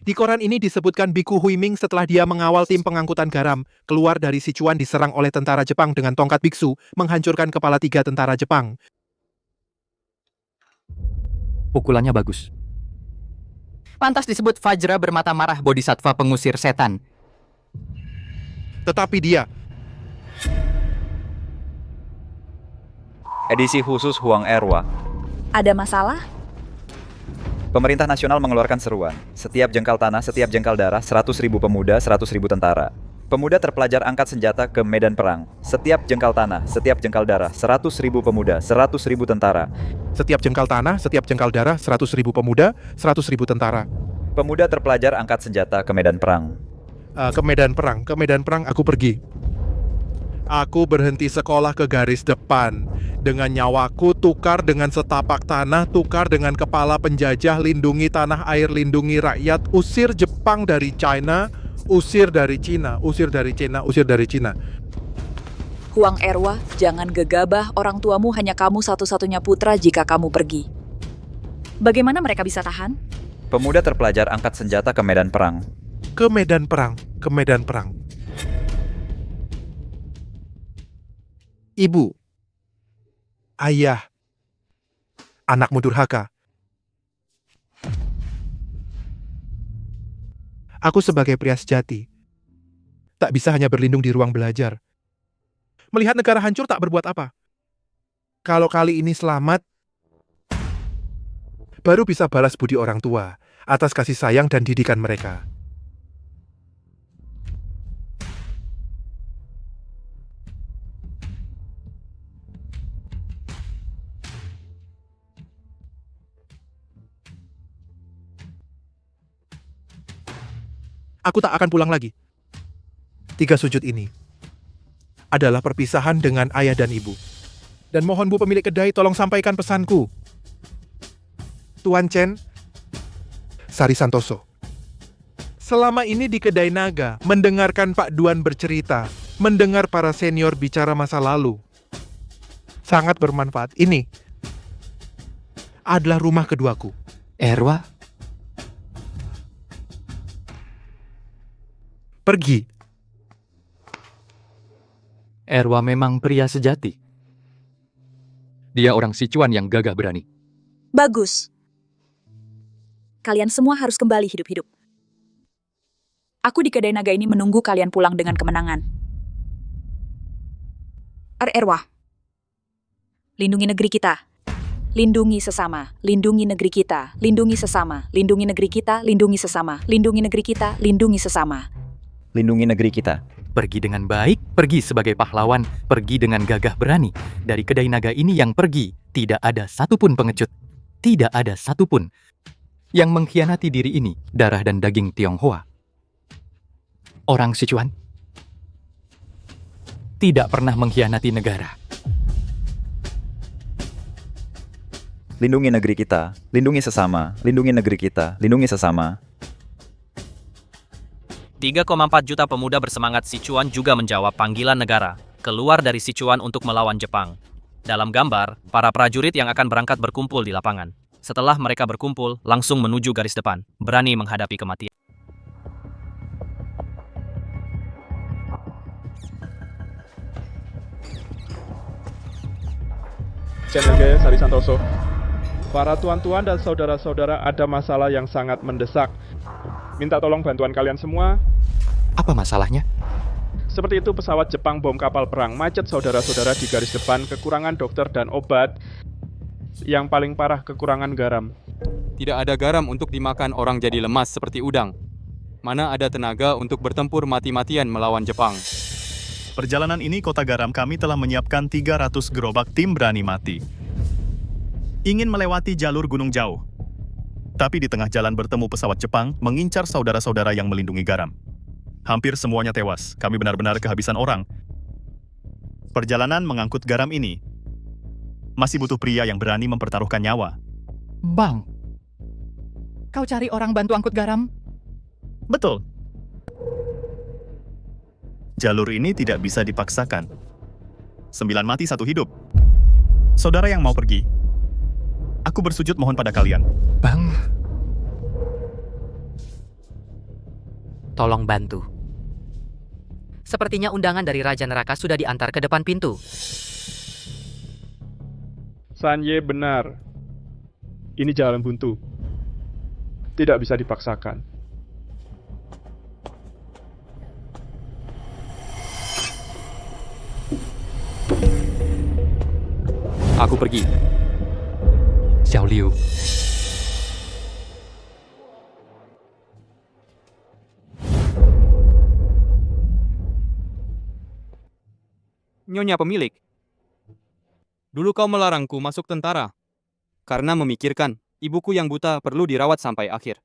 Di koran ini disebutkan Biku Huiming setelah dia mengawal tim pengangkutan garam keluar dari Sichuan diserang oleh tentara Jepang dengan tongkat biksu, menghancurkan kepala 3 tentara Jepang. Pukulannya bagus. Pantas disebut Vajra bermata marah bodhisattva pengusir setan. Tetapi dia... Edisi khusus Huang Erwa. Ada masalah? Pemerintah nasional mengeluarkan seruan. Setiap jengkal tanah, setiap jengkal darah, 100.000 pemuda, 100.000 tentara. Pemuda terpelajar angkat senjata ke medan perang. Setiap jengkal tanah, setiap jengkal darah, 100.000 pemuda, 100.000 tentara. Setiap jengkal tanah, setiap jengkal darah, 100.000 pemuda, 100.000 tentara. Pemuda terpelajar angkat senjata ke medan perang. Ke medan perang aku pergi. Aku berhenti sekolah ke garis depan. Dengan nyawaku tukar dengan setapak tanah, tukar dengan kepala penjajah, lindungi tanah air, lindungi rakyat, usir Jepang dari China, usir dari Cina, usir dari Cina, usir dari Cina. Huang Erwa, jangan gegabah, orang tuamu hanya kamu satu-satunya putra jika kamu pergi. Bagaimana mereka bisa tahan? Pemuda terpelajar angkat senjata ke medan perang. Ke medan perang, ke medan perang. Ibu, ayah, anakmu durhaka. Aku sebagai pria sejati, tak bisa hanya berlindung di ruang belajar. Melihat negara hancur tak berbuat apa. Kalau kali ini selamat, baru bisa balas budi orang tua atas kasih sayang dan didikan mereka. Aku tak akan pulang lagi. 3 sujud ini adalah perpisahan dengan ayah dan ibu. Dan mohon Bu pemilik kedai tolong sampaikan pesanku. Tuan Chen, Sari Santoso. Selama ini di kedai naga, mendengarkan Pak Duan bercerita, mendengar para senior bicara masa lalu, sangat bermanfaat. Ini adalah rumah keduaku. Erwa? Pergi. Erwa memang pria sejati. Dia orang Sichuan yang gagah berani. Bagus. Kalian semua harus kembali hidup-hidup. Aku di kedai naga ini menunggu kalian pulang dengan kemenangan. Erwa, lindungi negeri kita. Lindungi sesama, lindungi negeri kita, lindungi sesama, lindungi negeri kita, lindungi sesama, lindungi negeri kita, lindungi sesama. Lindungi negeri kita. Pergi dengan baik, pergi sebagai pahlawan, pergi dengan gagah berani. Dari kedai naga ini yang pergi, tidak ada satupun pengecut. Tidak ada satupun yang mengkhianati diri ini, darah dan daging Tionghoa. Orang Sichuan tidak pernah mengkhianati negara. Lindungi negeri kita, lindungi sesama, lindungi negeri kita, lindungi sesama. 3,4 juta pemuda bersemangat Sichuan juga menjawab panggilan negara, keluar dari Sichuan untuk melawan Jepang. Dalam gambar, para prajurit yang akan berangkat berkumpul di lapangan. Setelah mereka berkumpul, langsung menuju garis depan, berani menghadapi kematian. CNLG Sari Santoso. Para tuan-tuan dan saudara-saudara, ada masalah yang sangat mendesak. Minta tolong bantuan kalian semua. Apa masalahnya? Seperti itu, pesawat Jepang bom kapal perang, macet saudara-saudara di garis depan, kekurangan dokter dan obat. Yang paling parah, kekurangan garam. Tidak ada garam untuk dimakan orang jadi lemas seperti udang. Mana ada tenaga untuk bertempur mati-matian melawan Jepang. Perjalanan ini Kota Garam kami telah menyiapkan 300 gerobak tim berani mati. Ingin melewati jalur gunung jauh. Tapi di tengah jalan bertemu pesawat Jepang mengincar saudara-saudara yang melindungi garam. Hampir semuanya tewas, kami benar-benar kehabisan orang. Perjalanan mengangkut garam ini masih butuh pria yang berani mempertaruhkan nyawa. Bang, kau cari orang bantu angkut garam? Betul. Jalur ini tidak bisa dipaksakan. 9 mati 1 hidup. Saudara yang mau pergi, aku bersujud mohon pada kalian. Bang, tolong bantu. Sepertinya undangan dari Raja Neraka sudah diantar ke depan pintu. Sanye benar. Ini jalan buntu. Tidak bisa dipaksakan. Aku pergi. Xiao Liu. Nyonya pemilik, dulu kau melarangku masuk tentara karena memikirkan ibuku yang buta perlu dirawat sampai akhir.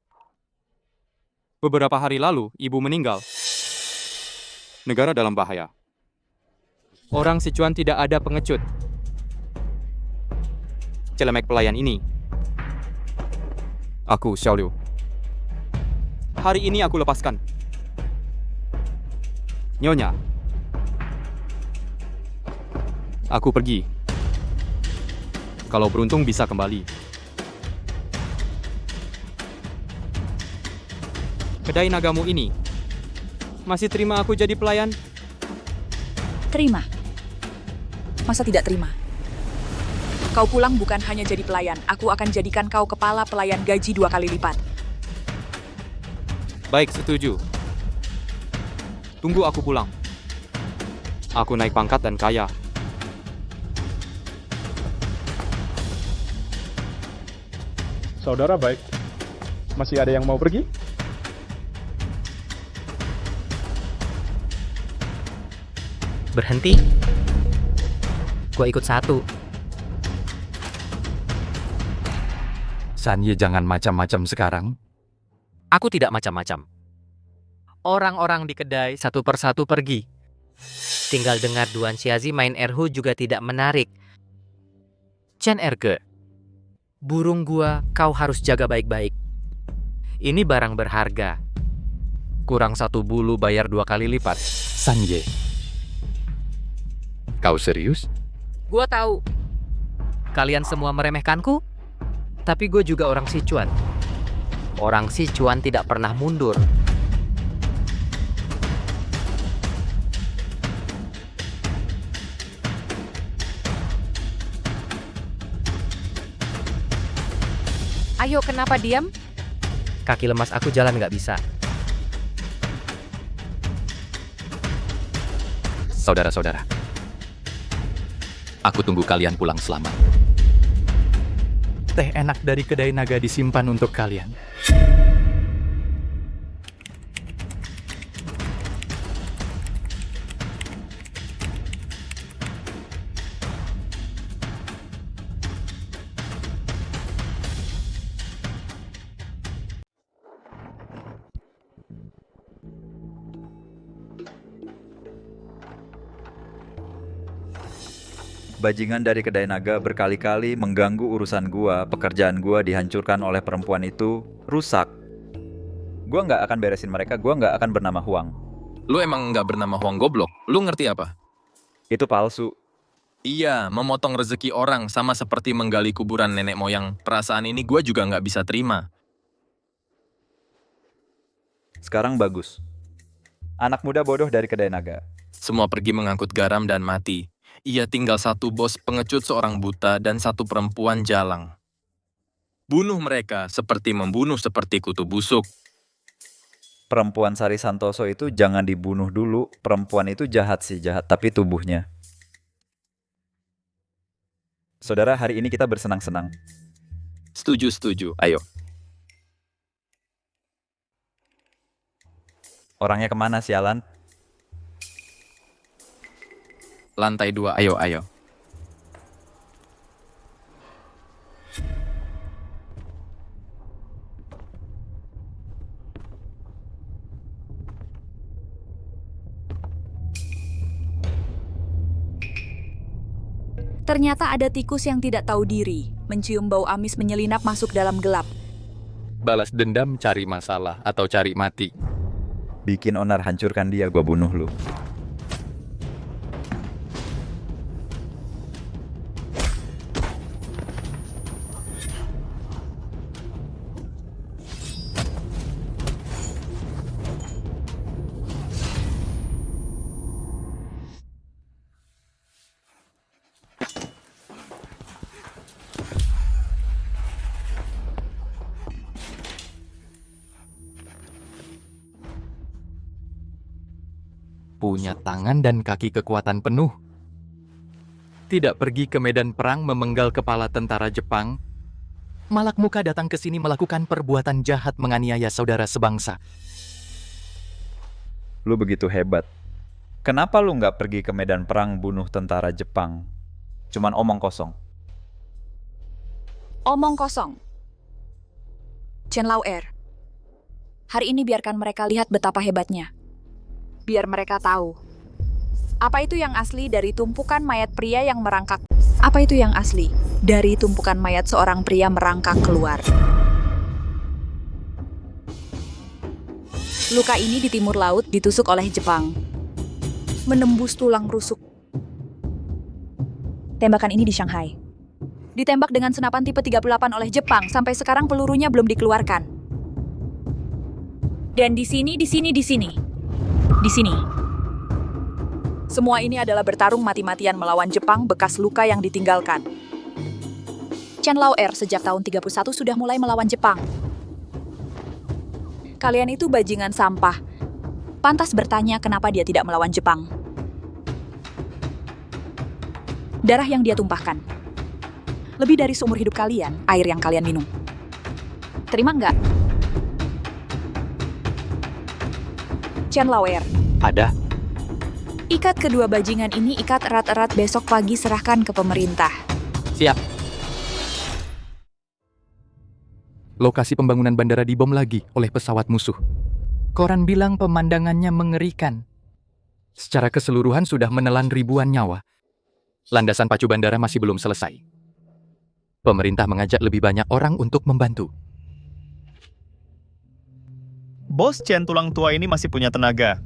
Beberapa hari lalu, ibu meninggal. Negara dalam bahaya. Orang Sichuan tidak ada pengecut. Celemek pelayan ini. Aku, Xiao Liu. Hari ini aku lepaskan. Nyonya. Aku pergi. Kalau beruntung bisa kembali. Kedai nagamu ini masih terima aku jadi pelayan? Terima. Masa tidak terima? Kau pulang bukan hanya jadi pelayan, aku akan jadikan kau kepala pelayan gaji 2 kali lipat. Baik, setuju. Tunggu aku pulang. Aku naik pangkat dan kaya. Saudara baik. Masih ada yang mau pergi? Berhenti. Gua ikut satu. Sanye jangan macam-macam sekarang. Aku tidak macam-macam. Orang-orang di kedai satu persatu pergi. Tinggal dengar Duan Xiazi main erhu juga tidak menarik. Chen Erge, burung gua kau harus jaga baik-baik. Ini barang berharga. Kurang 1 bulu bayar 2 kali lipat. Sanye, kau serius? Gua tahu. Kalian semua meremehkanku, tapi gue juga orang Sichuan. Orang Sichuan tidak pernah mundur. Ayo, kenapa diam? Kaki lemas aku jalan nggak bisa. Saudara-saudara, aku tunggu kalian pulang selamat. Teh enak dari kedai naga disimpan untuk kalian. Bajingan dari kedai naga berkali-kali mengganggu urusan gua, pekerjaan gua dihancurkan oleh perempuan itu, rusak. Gua nggak akan beresin mereka, gua nggak akan bernama Huang. Lu emang nggak bernama Huang goblok? Lu ngerti apa? Itu palsu. Iya, memotong rezeki orang sama seperti menggali kuburan nenek moyang. Perasaan ini gue juga nggak bisa terima. Sekarang bagus. Anak muda bodoh dari kedai naga. Semua pergi mengangkut garam dan mati. Ia tinggal satu bos pengecut seorang buta dan satu perempuan jalang. Bunuh mereka seperti membunuh seperti kutu busuk. Perempuan Sari Santoso itu jangan dibunuh dulu. Perempuan itu jahat sih, jahat, tapi tubuhnya. Saudara, hari ini kita bersenang-senang. Setuju, ayo. Orangnya kemana, sialan? Lantai 2, ayo. Ternyata ada tikus yang tidak tahu diri, mencium bau amis menyelinap masuk dalam gelap. Balas dendam cari masalah atau cari mati. Bikin onar, hancurkan dia, gua bunuh lu. Punya tangan dan kaki kekuatan penuh. Tidak pergi ke medan perang memenggal kepala tentara Jepang. Malak Muka datang ke sini melakukan perbuatan jahat menganiaya saudara sebangsa. Lu begitu hebat. Kenapa lu nggak pergi ke medan perang bunuh tentara Jepang? Cuman omong kosong. Omong kosong. Chen Lao-er. Hari ini biarkan mereka lihat betapa hebatnya. Biar mereka tahu. Apa itu yang asli dari tumpukan mayat pria yang merangkak? Apa itu yang asli dari tumpukan mayat seorang pria merangkak keluar? Luka ini di timur laut ditusuk oleh Jepang. Menembus tulang rusuk. Tembakan ini di Shanghai. Ditembak dengan senapan tipe 38 oleh Jepang, sampai sekarang pelurunya belum dikeluarkan. Dan di sini. Di sini. Semua ini adalah bertarung mati-matian melawan Jepang bekas luka yang ditinggalkan. Chen Lao-er sejak tahun 31 sudah mulai melawan Jepang. Kalian itu bajingan sampah. Pantas bertanya kenapa dia tidak melawan Jepang. Darah yang dia tumpahkan. Lebih dari seumur hidup kalian, air yang kalian minum. Terima nggak? Chen Lao-er. Ada. Ikat kedua bajingan ini, ikat erat-erat, besok pagi serahkan ke pemerintah. Siap. Lokasi pembangunan bandara dibom lagi oleh pesawat musuh. Koran bilang pemandangannya mengerikan. Secara keseluruhan sudah menelan ribuan nyawa. Landasan pacu bandara masih belum selesai. Pemerintah mengajak lebih banyak orang untuk membantu. Bos Chen tulang tua ini masih punya tenaga.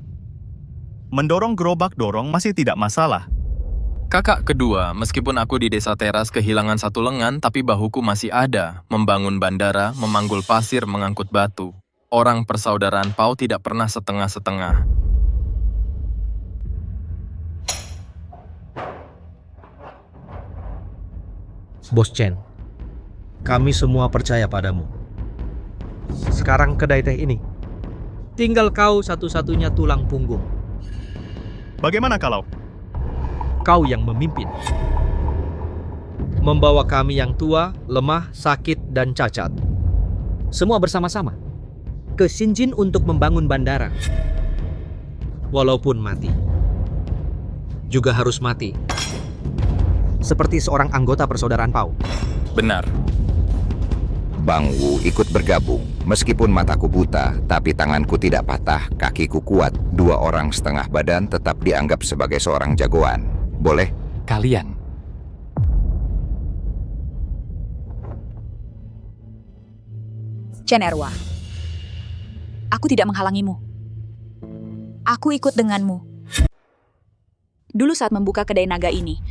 Mendorong gerobak dorong masih tidak masalah. Kakak kedua, meskipun aku di desa teras kehilangan satu lengan, tapi bahuku masih ada. Membangun bandara, memanggul pasir, mengangkut batu. Orang persaudaraan Pau tidak pernah setengah-setengah. Bos Chen, kami semua percaya padamu. Sekarang kedai teh ini, tinggal kau satu-satunya tulang punggung. Bagaimana kalau kau yang memimpin? Membawa kami yang tua, lemah, sakit, dan cacat. Semua bersama-sama ke Xinjin untuk membangun bandara. Walaupun mati, juga harus mati. Seperti seorang anggota persaudaraan Pau. Benar. Bang Wu ikut bergabung. Meskipun mataku buta, tapi tanganku tidak patah, kakiku kuat. 2,5 badan tetap dianggap sebagai seorang jagoan. Boleh? Kalian. Chen Erwa. Aku tidak menghalangimu. Aku ikut denganmu. Dulu saat membuka kedai naga ini,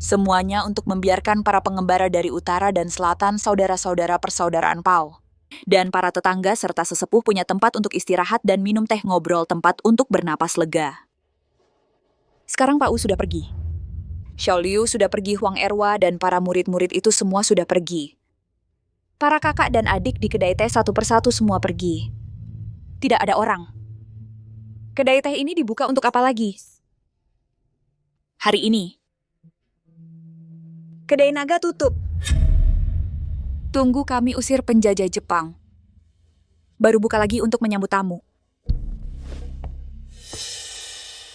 Semuanya untuk membiarkan para pengembara dari utara dan selatan saudara-saudara persaudaraan Pau. Dan para tetangga serta sesepuh punya tempat untuk istirahat dan minum teh ngobrol, tempat untuk bernapas lega. Sekarang Pak U sudah pergi. Xiao Liu sudah pergi, Huang Erwa dan para murid-murid itu semua sudah pergi. Para kakak dan adik di kedai teh satu persatu semua pergi. Tidak ada orang. Kedai teh ini dibuka untuk apa lagi? Hari ini. Kedai naga tutup. Tunggu kami usir penjajah Jepang. Baru buka lagi untuk menyambut tamu.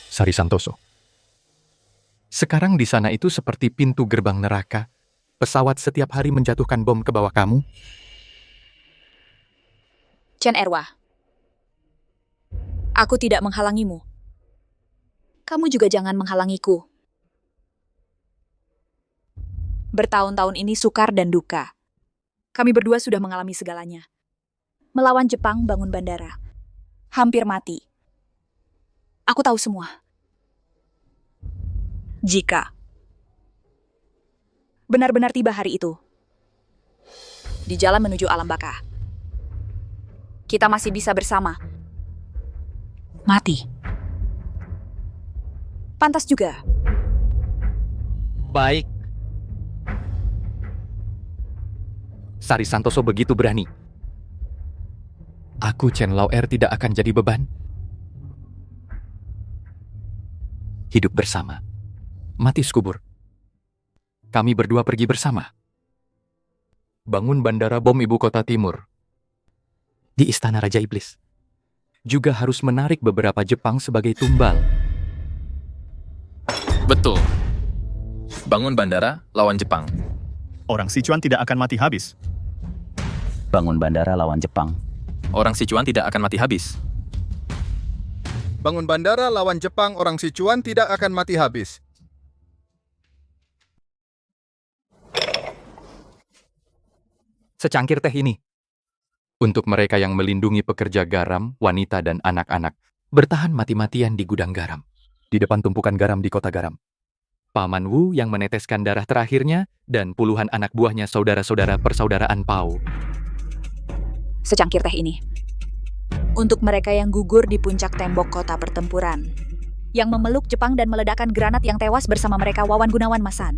Sari Santoso. Sekarang di sana itu seperti pintu gerbang neraka. Pesawat setiap hari menjatuhkan bom ke bawah kamu. Chen Erwa. Aku tidak menghalangimu. Kamu juga jangan menghalangiku. Bertahun-tahun ini sukar dan duka. Kami berdua sudah mengalami segalanya. Melawan Jepang bangun bandara. Hampir mati. Aku tahu semua. Jika benar-benar tiba hari itu, di jalan menuju alam baka, kita masih bisa bersama. Mati. Pantas juga. Baik. Sari Santoso begitu berani. Aku, Chen Lauer, tidak akan jadi beban. Hidup bersama. Mati sekubur. Kami berdua pergi bersama. Bangun bandara bom ibu kota timur. Di Istana Raja Iblis. Juga harus menarik beberapa Jepang sebagai tumbal. Betul. Bangun bandara lawan Jepang. Orang Sichuan tidak akan mati habis. Bangun bandara lawan Jepang. Orang Sichuan tidak akan mati habis. Bangun bandara lawan Jepang, orang Sichuan tidak akan mati habis. Secangkir teh ini. Untuk mereka yang melindungi pekerja garam, wanita dan anak-anak, bertahan mati-matian di gudang garam. Di depan tumpukan garam di kota garam. Paman Wu yang meneteskan darah terakhirnya, dan puluhan anak buahnya saudara-saudara persaudaraan Pau. Secangkir teh ini. Untuk mereka yang gugur di puncak tembok kota pertempuran. Yang memeluk Jepang dan meledakkan granat yang tewas bersama mereka Wawan Gunawan Masan.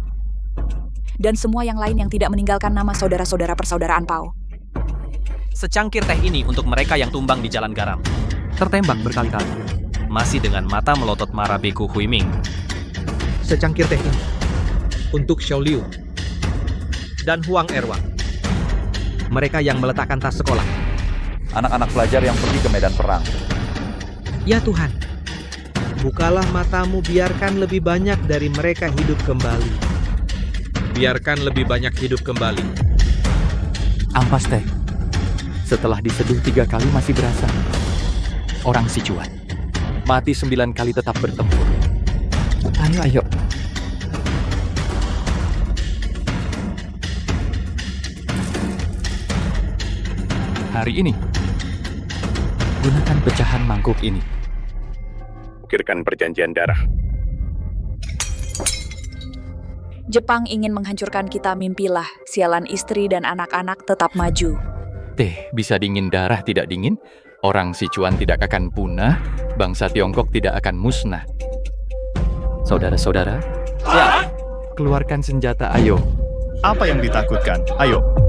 Dan semua yang lain yang tidak meninggalkan nama saudara-saudara persaudaraan Pau. Secangkir teh ini untuk mereka yang tumbang di jalan garam. Tertembak berkali-kali. Masih dengan mata melotot marah Beku Huiming. Secangkir teh ini untuk Xiao Liu dan Huang Erwa. Mereka yang meletakkan tas sekolah. Anak-anak pelajar yang pergi ke medan perang. Ya Tuhan, bukalah matamu, biarkan lebih banyak dari mereka hidup kembali. Biarkan lebih banyak hidup kembali. Ampas teh. Setelah diseduh 3 kali masih berasa. Orang Sichuan. Mati 9 kali tetap bertempur. Ayo. Hari ini, gunakan pecahan mangkuk ini. Ukirkan perjanjian darah. Jepang ingin menghancurkan kita, mimpilah. Sialan istri dan anak-anak tetap maju. Teh bisa dingin, darah tidak dingin. Orang Sichuan tidak akan punah. Bangsa Tiongkok tidak akan musnah. Saudara-saudara, Ya. keluarkan senjata, ayo. Apa yang ditakutkan? Ayo.